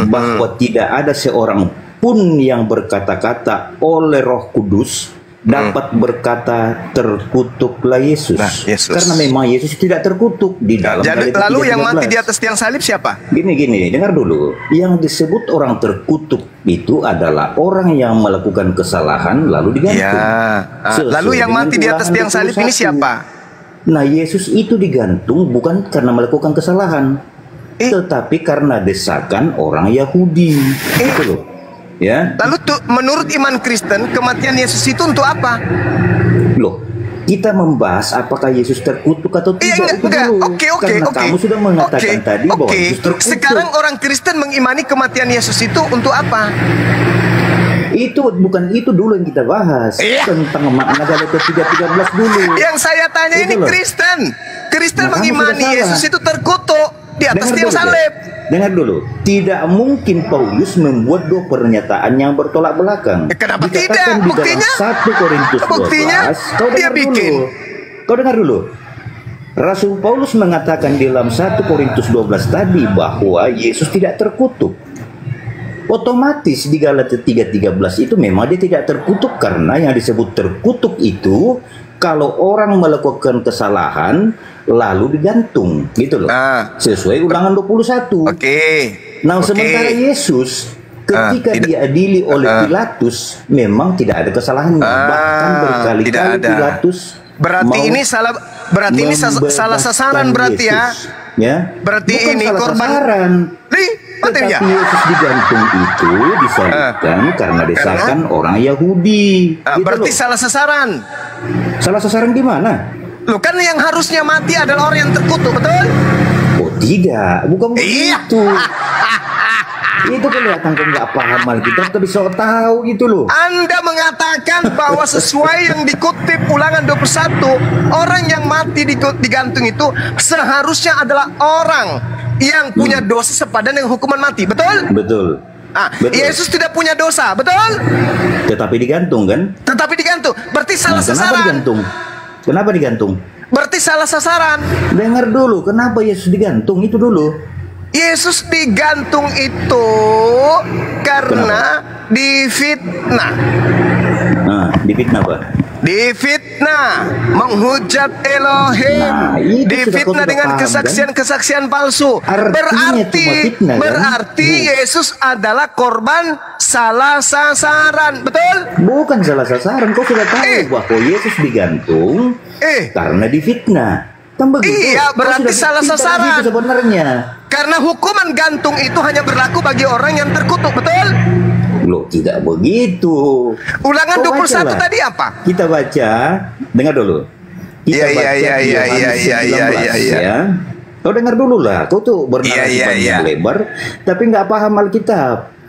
bahwa tidak ada seorang pun yang berkata-kata oleh Roh Kudus dapat berkata terkutuklah Yesus. Karena memang Yesus tidak terkutuk di dalam. Jadi lalu yang mati di atas tiang salib siapa? Gini, dengar dulu. Yang disebut orang terkutuk itu adalah orang yang melakukan kesalahan lalu digantung. Lalu yang mati di atas tiang salib ini siapa? Nah, Yesus itu digantung bukan karena melakukan kesalahan, tetapi karena desakan orang Yahudi. Gitu loh. Ya. Lalu menurut iman Kristen kematian Yesus itu untuk apa? Loh, kita membahas apakah Yesus terkutuk atau tidak. Oke. Kamu sudah mengatakan tadi bahwa Yesus terkutuk. Sekarang orang Kristen mengimani kematian Yesus itu untuk apa? Itu bukan itu dulu yang kita bahas. Tentang makna Galatia 3:13 dulu. Yang saya tanya ini Kristen. Kristen mengimani Yesus itu terkutuk di atas tiang salib. Dengar dulu, tidak mungkin Paulus membuat dua pernyataan yang bertolak belakang. Kenapa tidak? Buktinya? 1 Korintus 12. Kau dengar dulu. Kau dengar dulu. Rasul Paulus mengatakan di dalam 1 Korintus 12 tadi bahwa Yesus tidak terkutuk. Otomatis di Galatia 3:13 itu memang dia tidak terkutuk, karena yang disebut terkutuk itu kalau orang melakukan kesalahan lalu digantung, gitu loh. Sesuai Ulangan 21. Nah, sementara Yesus ketika diadili oleh Pilatus memang tidak ada kesalahannya, bahkan berkali-kali Pilatus berarti ini salah, berarti ini salah sasaran berarti Yesus, ya. Berarti bukan ini korban sasaran. Tetapi Yesus digantung itu disalibkan karena desakan orang Yahudi. Berarti salah sasaran. Salah sasaran gimana? Loh, kan yang harusnya mati adalah orang yang terkutuk, betul? Oh tidak, bukan begitu. Itu kelihatan kau nggak paham Alkitab, tapi so tahu gitu loh. Anda mengatakan bahwa sesuai yang dikutip Ulangan 21, orang yang mati digantung itu seharusnya adalah orang yang punya dosa sepadan dengan hukuman mati, betul? Betul. Betul. Yesus tidak punya dosa, betul? Tetapi digantung kan? Tetapi digantung, berarti salah sasaran. Kenapa digantung? Kenapa digantung? Berarti salah sasaran. Dengar dulu, kenapa Yesus digantung itu dulu? Yesus digantung itu karena difitnah. Difitnah apa? Difitnah, menghujat Elohim, difitnah dengan kesaksian-kesaksian palsu. Berarti Yesus adalah korban salah sasaran, betul? Bukan salah sasaran, kau sudah tahu bahwa Yesus digantung karena difitnah. Iya, berarti salah sasaran sebenarnya. Karena hukuman gantung itu hanya berlaku bagi orang yang terkutuk, betul? Loh, tidak begitu. Ulangan 21 tadi apa? Kita baca, dengar dulu. Kita baca Yohanes 19 ya. Kau dengar dulu lah, kau tuh bernarasi panjang lebar, tapi nggak paham Alkitab.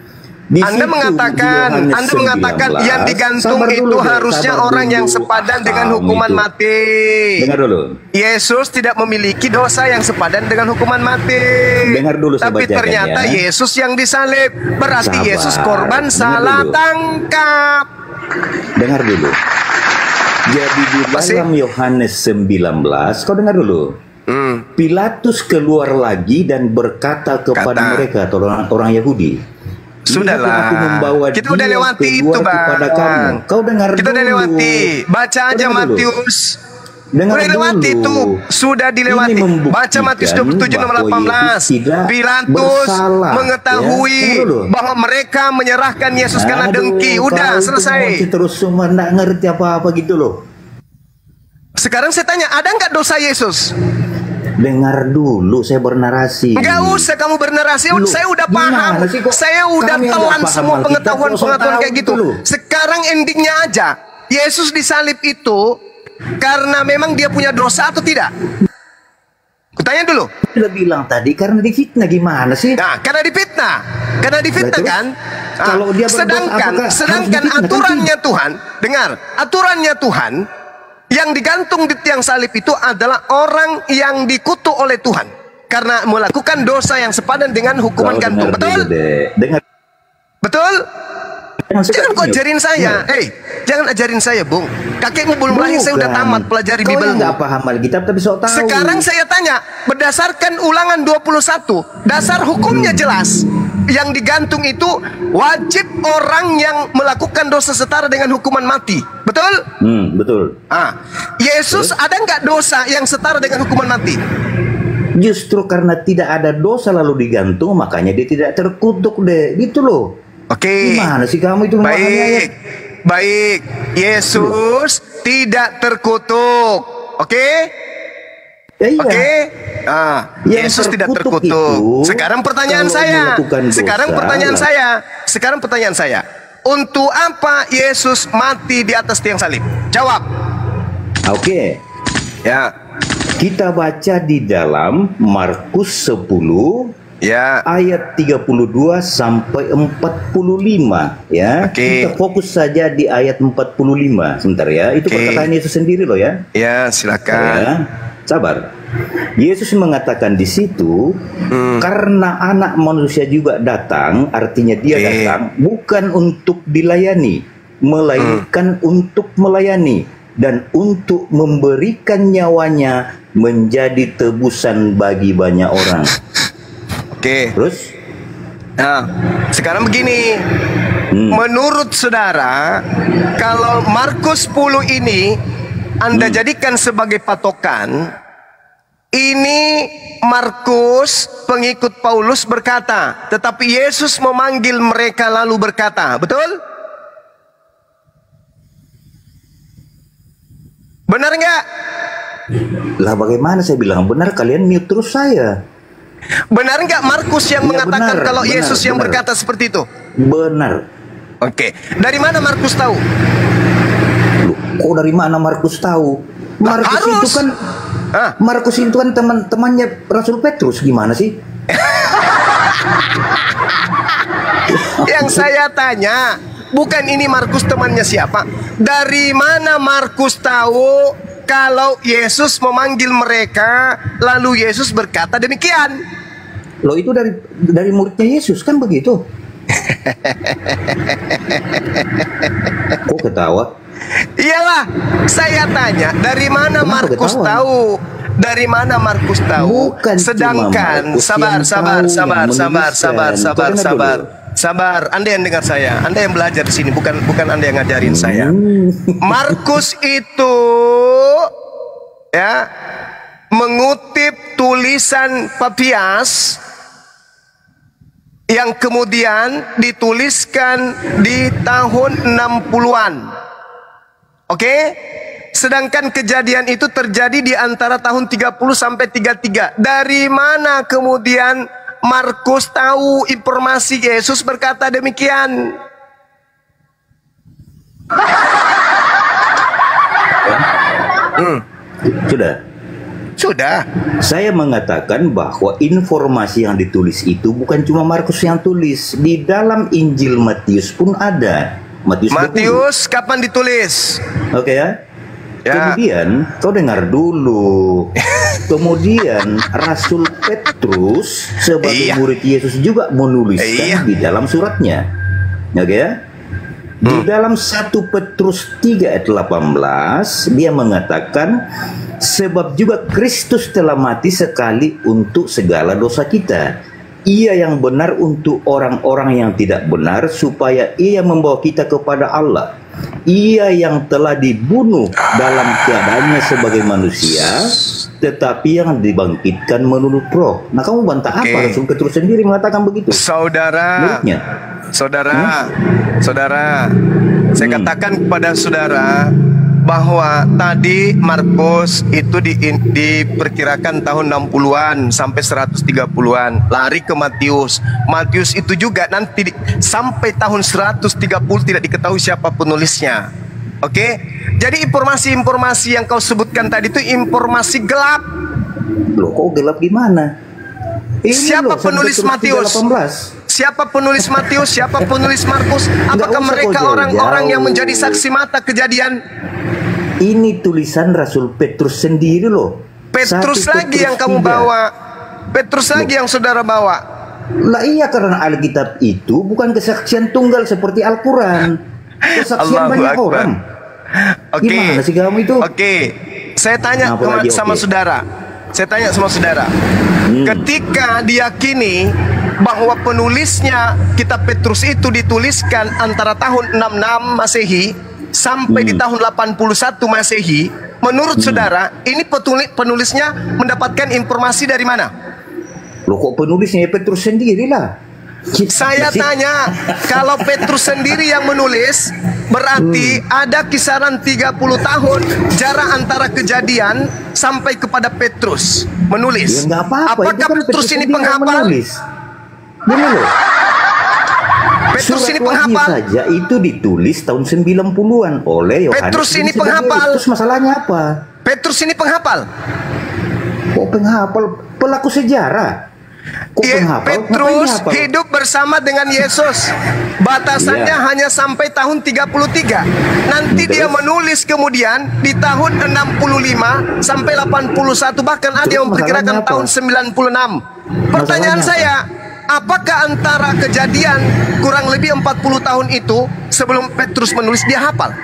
Anda mengatakan yang digantung itu harusnya orang yang sepadan dengan hukuman mati. Dengar dulu. Yesus tidak memiliki dosa yang sepadan dengan hukuman mati. Dengar dulu, tapi ternyata Yesus yang disalib. Berarti Yesus korban salah tangkap. Dengar dulu. Jadi di dalam Yohanes 19, kau dengar dulu. Pilatus keluar lagi dan berkata kepada mereka, orang Yahudi, sudahlah, kita udah lewati itu, Bang. Kau dengar kita udah lewati. Baca aja Matius. Udah lewati itu, sudah dilewati. Baca Matius 27 nomor 18. Pilatus mengetahui bahwa mereka menyerahkan Yesus karena dengki. Udah selesai. Terus cuma nggak ngerti apa-apa gitu loh. Sekarang saya tanya, ada nggak dosa Yesus? Dengar dulu, saya bernarasi. Nggak usah kamu bernarasi, saya udah paham. Saya udah telan semua pengetahuan-pengetahuan kayak gitu. Sekarang endingnya aja, Yesus disalib itu karena memang dia punya dosa atau tidak? Kutanya dulu. Sudah bilang tadi karena difitnah, gimana sih? Nah, karena difitnah. Karena difitnah kan? Kalau dia sedangkan aturannya Tuhan, dengar, aturannya Tuhan, yang digantung di tiang salib itu adalah orang yang dikutuk oleh Tuhan karena melakukan dosa yang sepadan dengan hukuman gantung. Betul? Betul? Jangan kau ajarin saya. Jangan ajarin saya, Bung. Kakekmu belum lahir, saya udah tamat pelajari Bibelmu. Nggak paham Alkitab, tapi sok tahu. Sekarang saya tanya, berdasarkan Ulangan 21, dasar hukumnya jelas. Yang digantung itu wajib orang yang melakukan dosa setara dengan hukuman mati. Betul? Betul. Yesus ada nggak dosa yang setara dengan hukuman mati? Justru karena tidak ada dosa lalu digantung, makanya dia tidak terkutuk deh. Gitu loh. Oke. Gimana sih kamu itu? Baik. Yesus tidak terkutuk. Oke? Yesus tidak terkutuk. Sekarang pertanyaan saya. Untuk apa Yesus mati di atas tiang salib? Jawab. Ya. Kita baca di dalam Markus 10 Ya. Ayat 32 sampai 45 ya. Oke. Kita fokus saja di ayat 45 sebentar ya. Itu perkataan Yesus sendiri loh ya. Ya, silakan. Ya. Sabar. Yesus mengatakan di situ karena anak manusia juga datang, artinya dia datang bukan untuk dilayani, melainkan untuk melayani dan untuk memberikan nyawanya menjadi tebusan bagi banyak orang. Oke. Terus? Nah, sekarang begini. Menurut saudara, kalau Markus 10 ini Anda jadikan sebagai patokan, ini Markus pengikut Paulus berkata, tetapi Yesus memanggil mereka lalu berkata, betul? Benar nggak? Lah bagaimana saya bilang benar, kalian mute terus saya. Benar nggak Markus yang mengatakan benar, kalau Yesus yang benar. berkata seperti itu? Benar. Oke. Dari mana Markus tahu? Loh, kok dari mana Markus tahu? Markus itu kan Markus itu kan teman-temannya Rasul Petrus, gimana sih? Yang saya tanya, bukan ini Markus temannya siapa? Dari mana Markus tahu kalau Yesus memanggil mereka, lalu Yesus berkata demikian? Loh, itu dari muridnya Yesus kan begitu? Kok ketawa? Iyalah, saya tanya, dari mana Markus tahu? Dari mana Markus tahu? Bukan sedangkan sabar. Anda yang dengar saya, Anda yang belajar di sini, bukan Anda yang ngajarin saya. Markus itu ya mengutip tulisan Papias yang kemudian dituliskan di tahun 60-an. Oke? Sedangkan kejadian itu terjadi di antara tahun 30 sampai 33. Dari mana kemudian Markus tahu informasi Yesus berkata demikian? Sudah. Saya mengatakan bahwa informasi yang ditulis itu bukan cuma Markus yang tulis. Di dalam Injil Matius pun ada. Matius kapan ditulis? Oke ya. Kemudian kau dengar dulu. Kemudian Rasul Petrus sebagai murid Yesus juga menuliskan di dalam suratnya. Oke ya. Di dalam 1 Petrus 3 ayat 18 dia mengatakan, sebab juga Kristus telah mati sekali untuk segala dosa kita. Ia yang benar untuk orang-orang yang tidak benar, supaya ia membawa kita kepada Allah. Ia yang telah dibunuh dalam keadaannya sebagai manusia, tetapi yang dibangkitkan menurut roh. Nah, kamu bantah apa? Rasul Petrus sendiri mengatakan begitu. Saudara, saya katakan kepada saudara bahwa tadi Markus itu diperkirakan tahun 60-an sampai 130-an, lari ke Matius. Matius itu juga nanti sampai tahun 130 tidak diketahui siapa penulisnya. Oke? Jadi informasi-informasi yang kau sebutkan tadi itu informasi gelap. Loh, kok gelap gimana? Siapa penulis Matius? Siapa penulis Matius? Siapa penulis Markus? Apakah mereka orang-orang yang menjadi saksi mata kejadian? Ini tulisan Rasul Petrus sendiri loh. Petrus lagi yang kamu bawa. Petrus lagi yang saudara bawa. Lah iya, karena Alkitab itu bukan kesaksian tunggal seperti Al-Quran. Kesaksian banyak orang. Gimana sih kamu itu? Saya tanya sama saudara. Ketika diyakini bahwa penulisnya kitab Petrus itu dituliskan antara tahun 66 Masehi sampai di tahun 81 Masehi, menurut saudara ini penulisnya mendapatkan informasi dari mana? Loh, kok penulisnya Petrus sendirilah? Saya tanya, kalau Petrus sendiri yang menulis, berarti ada kisaran 30 tahun jarak antara kejadian sampai kepada Petrus menulis. Ya, apakah Petrus ini penghafal? Gini loh. Petrus ini penghafal saja itu ditulis tahun 90-an oleh Yohanes. Petrus ini penghafal. Terus masalahnya apa? Petrus ini penghafal. Kok penghafal? Pelaku sejarah. Petrus hidup bersama dengan Yesus. Batasannya hanya sampai tahun 33. Nanti dia menulis kemudian di tahun 65 sampai 81, bahkan ada yang memperkirakan tahun 96. Pertanyaan saya, apakah antara kejadian kurang lebih 40 tahun itu sebelum Petrus menulis dia hafal?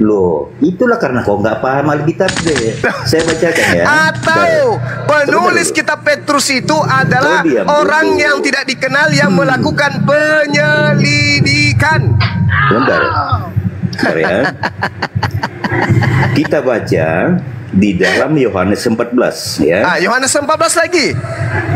Loh, itulah karena kau nggak paham Alkitab deh. Saya bacakan ya. Atau penulis kitab Petrus itu adalah orang yang tidak dikenal yang melakukan penyelidikan. Bentar ya. Kita baca di dalam Yohanes 14 ya. Yohanes 14 lagi.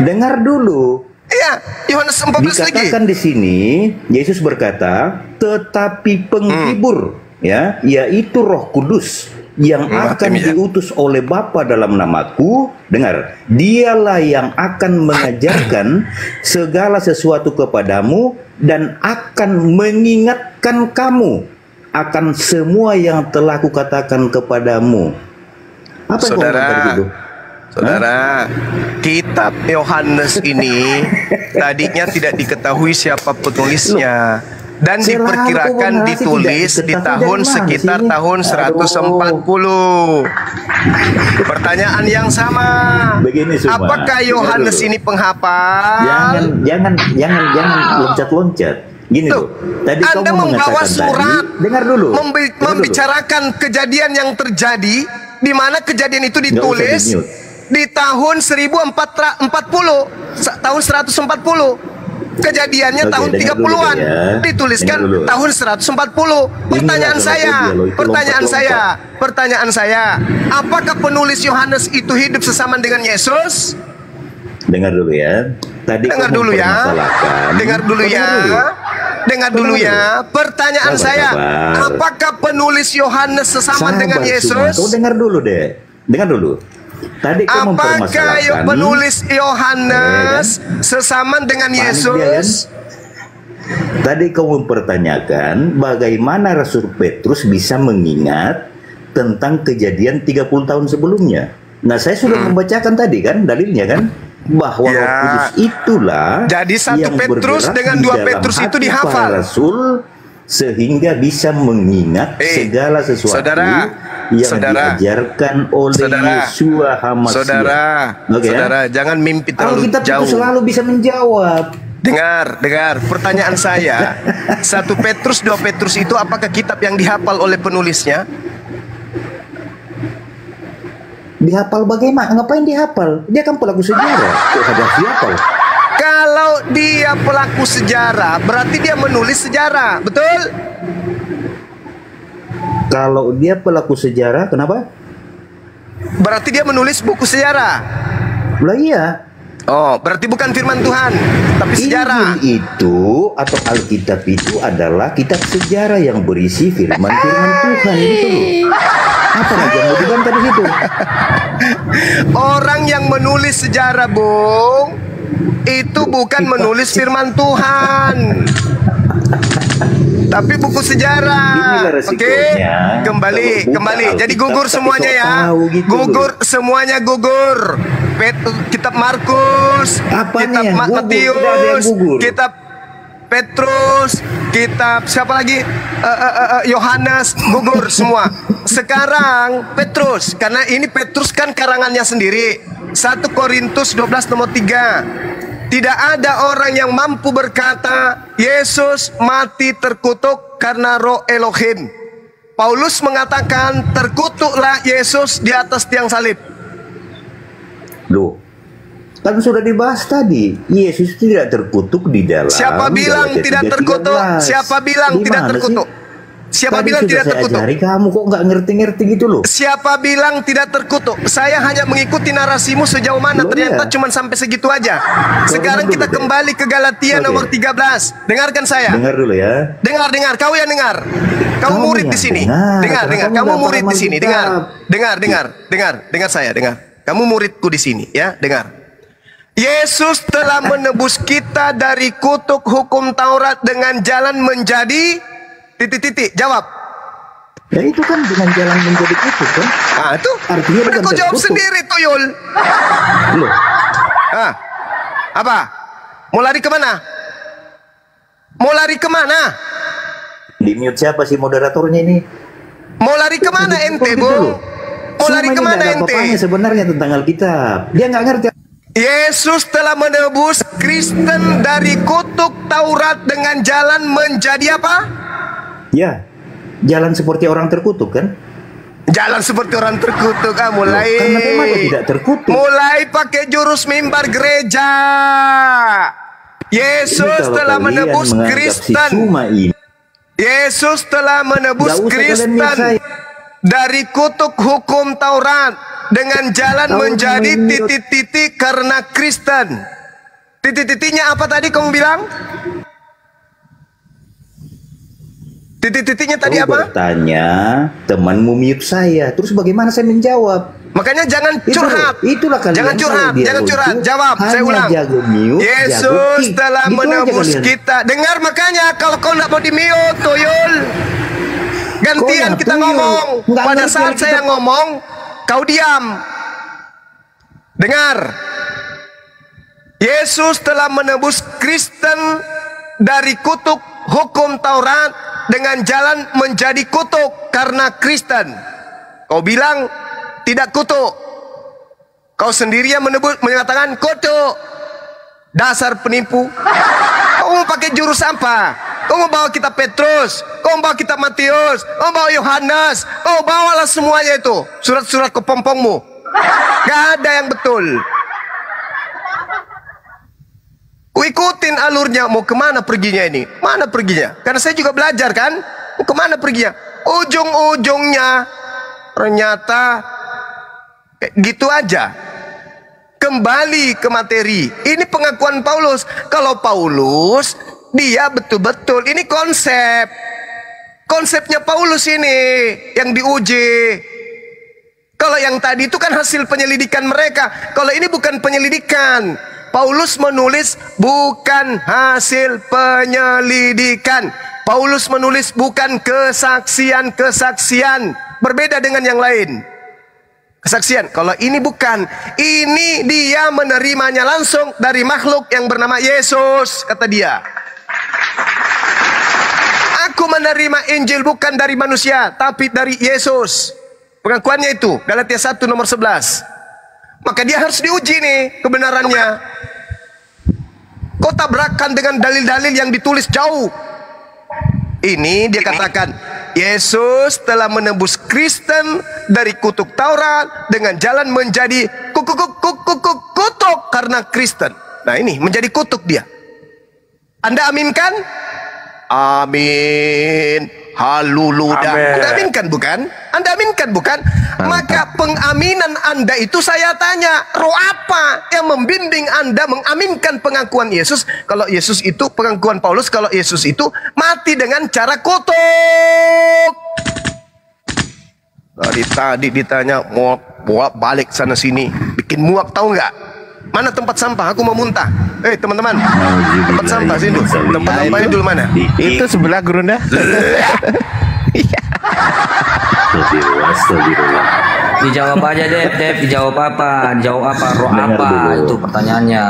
Dengar dulu. Iya, Yohanes 14 lagi. Dikatakan di sini Yesus berkata, tetapi penghibur ya, yaitu Roh Kudus yang akan diutus oleh Bapa dalam namaku, dengar, dialah yang akan mengajarkan segala sesuatu kepadamu dan akan mengingatkan kamu akan semua yang telah kukatakan kepadamu. Apa yang Saudara, kitab Yohanes ini tadinya tidak diketahui siapa penulisnya. Dan diperkirakan ditulis di tahun sekitar tahun 140. Pertanyaan yang sama. Apakah Yohanes ini penghafal? Jangan loncat-loncat. Gini loh. Tadi Anda membawa surat, dengar dulu. Membicarakan kejadian yang terjadi, di mana kejadian itu ditulis di tahun 1440, tahun 140. Kejadiannya tahun 30-an, dituliskan tahun 140. Pertanyaan saya, apakah penulis Yohanes itu hidup sesaman dengan Yesus? Dengar dulu ya. Dengar dulu ya. Pertanyaan saya, apakah penulis Yohanes sesaman dengan Yesus? Kau dengar dulu deh. Dengar dulu. Tadi apakah penulis Yohanes sesaman dengan Yesus? Tadi kau mempertanyakan bagaimana Rasul Petrus bisa mengingat tentang kejadian 30 tahun sebelumnya. Nah, saya sudah membacakan tadi kan dalilnya kan, bahwa Roh Kudus itulah jadi satu Petrus dengan dua Petrus itu dihafal Rasul, sehingga bisa mengingat segala sesuatu yang diajarkan oleh Yeshua HaMashiach. Saudara, jangan mimpi terlalu jauh. Itu selalu bisa menjawab. Dengar, pertanyaan saya. 1 Petrus, 2 Petrus itu apakah kitab yang dihafal oleh penulisnya? Dihafal bagaimana? Ngapain dihafal? Dia kan pelaku sejarah. Kok harus dihafal? Kalau dia pelaku sejarah, berarti dia menulis sejarah, betul? Kalau dia pelaku sejarah, kenapa? Berarti dia menulis buku sejarah. Lah iya. Oh, berarti bukan firman Tuhan, tapi sejarah. Injil itu atau Alkitab itu adalah kitab sejarah yang berisi firman-firman Tuhan, gitu loh. Apa aja mau dibantah di situ? Orang yang menulis sejarah, Bung, itu bukan menulis firman Tuhan, tapi buku sejarah. Oke, kembali. Jadi gugur semuanya ya. Gugur semuanya, gugur. Kitab Markus, kitab Matius, kitab Petrus, kitab siapa lagi? Yohanes, gugur semua. Sekarang Petrus, karena ini Petrus kan karangannya sendiri. 1 Korintus 12 nomor 3. Tidak ada orang yang mampu berkata Yesus mati terkutuk karena Roh Elohim. Paulus mengatakan terkutuklah Yesus di atas tiang salib. Loh, kan sudah dibahas tadi, Yesus tidak terkutuk di dalam. Siapa bilang tidak terkutuk? Siapa bilang tidak terkutuk? Siapa bilang tidak terkutuk? Kamu kok nggak ngerti-ngerti gitu loh. Siapa bilang tidak terkutuk? Saya hanya mengikuti narasimu sejauh mana. Ternyata cuma sampai segitu aja. Sekarang kita kembali ke Galatia nomor 13. Dengarkan saya. Dengar dulu ya. Dengar. Kau yang dengar. Kamu murid di sini. Dengar. Kamu murid di sini. Dengar saya. Kamu muridku di sini ya. Dengar. Yesus telah menebus kita dari kutuk hukum Taurat dengan jalan menjadi Jawab. Ya itu kan dengan jalan menjadi kutuk kan? Itu. Artinya kau jawab sendiri, Tuyul. Loh. Apa? Mau lari kemana? Mau lari kemana? Di mute siapa sih moderatornya ini? Mau lari kemana ente, Bung? Mau lari kemana ente? Sebenarnya tentang Alkitab. Dia nggak ngerti. Yesus telah menebus Kristen dari kutuk Taurat dengan jalan menjadi apa? Ya, jalan seperti orang terkutuk kan? Jalan seperti orang terkutuk, mulai. Karena memang tidak terkutuk. Mulai pakai jurus mimbar gereja. Yesus telah menebus Kristen. Yesus telah menebus Kristen dari kutuk hukum Taurat dengan jalan menjadi titik-titik karena Kristen. Titik-titiknya apa tadi kamu bilang? Titik-titiknya tadi apa? Bertanya, temanmu mute saya. Terus bagaimana saya menjawab? Makanya jangan curhat. Itulah kalian. Jangan curhat, jangan curhat. Jawab, saya ulang. Yesus telah menebus kita. Dengar makanya kalau kau nggak mau di-mute, tuyul. Gantian kita ngomong. Pada saat saya ngomong, kau diam. Dengar. Yesus telah menebus Kristen dari kutuk hukum Taurat dengan jalan menjadi kutuk karena Kristen. Kau bilang tidak kutuk. Kau sendiri yang menyatakan kutuk. Dasar penipu. Kau mau pakai jurus apa? Kau mau bawa kitab Petrus, kau mau bawa kitab Matius, kau mau bawa Yohanes, kau bawalah semuanya itu. Surat-surat kepompongmu. Gak ada yang betul. Ku ikutin alurnya, mau kemana perginya ini? Mana perginya? Karena saya juga belajar kan? Mau kemana perginya? Ujung-ujungnya ternyata gitu aja. Kembali ke materi. Ini pengakuan Paulus. Kalau Paulus, dia betul-betul, ini konsep. Konsepnya Paulus ini yang diuji. Kalau yang tadi itu kan hasil penyelidikan mereka. Kalau ini bukan penyelidikan. Paulus menulis bukan hasil penyelidikan. Paulus menulis bukan kesaksian-kesaksian. Berbeda dengan yang lain. Kesaksian. Kalau ini bukan. Ini dia menerimanya langsung dari makhluk yang bernama Yesus. Kata dia. Aku menerima Injil bukan dari manusia, tapi dari Yesus. Pengakuannya itu. Galatia 1 nomor 11. Maka dia harus diuji nih kebenarannya. Kau tabrakan dengan dalil-dalil yang ditulis jauh. Ini dia katakan, Yesus telah menebus Kristen dari kutuk Taurat dengan jalan menjadi kutuk karena Kristen. Nah ini menjadi kutuk dia. Anda aminkan? Amin. Haleluya. Anda aminkan bukan? Anda aminkan bukan? Maka pengaminan Anda itu saya tanya, roh apa yang membimbing Anda mengaminkan pengakuan Yesus? Kalau Yesus itu, pengakuan Paulus, kalau Yesus itu mati dengan cara kutuk. Dari tadi ditanya, mau balik sana sini, bikin muak tahu nggak? Mana tempat sampah? Aku mau muntah. Teman-teman, tempat sampah sini. Tempat sampahnya dulu mana? Itu sebelah Gurunda. Dijawab aja Dep, dijawab apa? Dijawab apa? Roh apa? Itu pertanyaannya.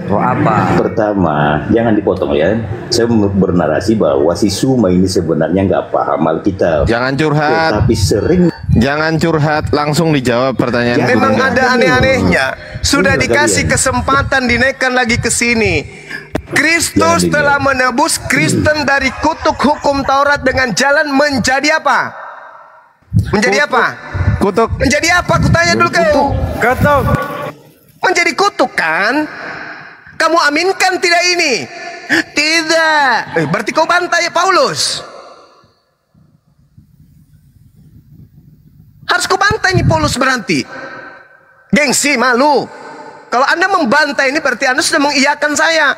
Roh apa? Pertama, jangan dipotong ya. Saya bernarasi bahwa si Suma ini sebenarnya nggak paham Alkitab. Jangan curhat. Tapi sering. Jangan curhat, langsung dijawab pertanyaan. Memang ada aneh-anehnya. Sudah dikasih kesempatan dinaikkan lagi ke sini. Kristus telah menebus Kristen dari kutuk hukum Taurat dengan jalan menjadi apa? Menjadi apa? Kutuk. Menjadi apa? Aku tanya dulu kau. Kutuk. Menjadi kutuk kan? Kamu aminkan tidak ini? Tidak. Berarti kau bantai Paulus. Harus kau bantai nih Paulus berarti. Gengsi, malu. Kalau Anda membantai ini berarti Anda sudah mengiyakan saya.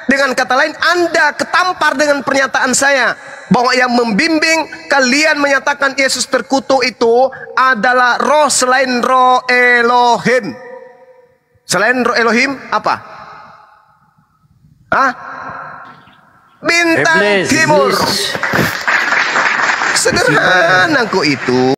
Dengan kata lain, Anda ketampar dengan pernyataan saya bahwa yang membimbing kalian menyatakan Yesus terkutuk itu adalah roh selain roh Elohim. Selain roh Elohim apa? Hah? Bintang Timur. Sederhana kok itu.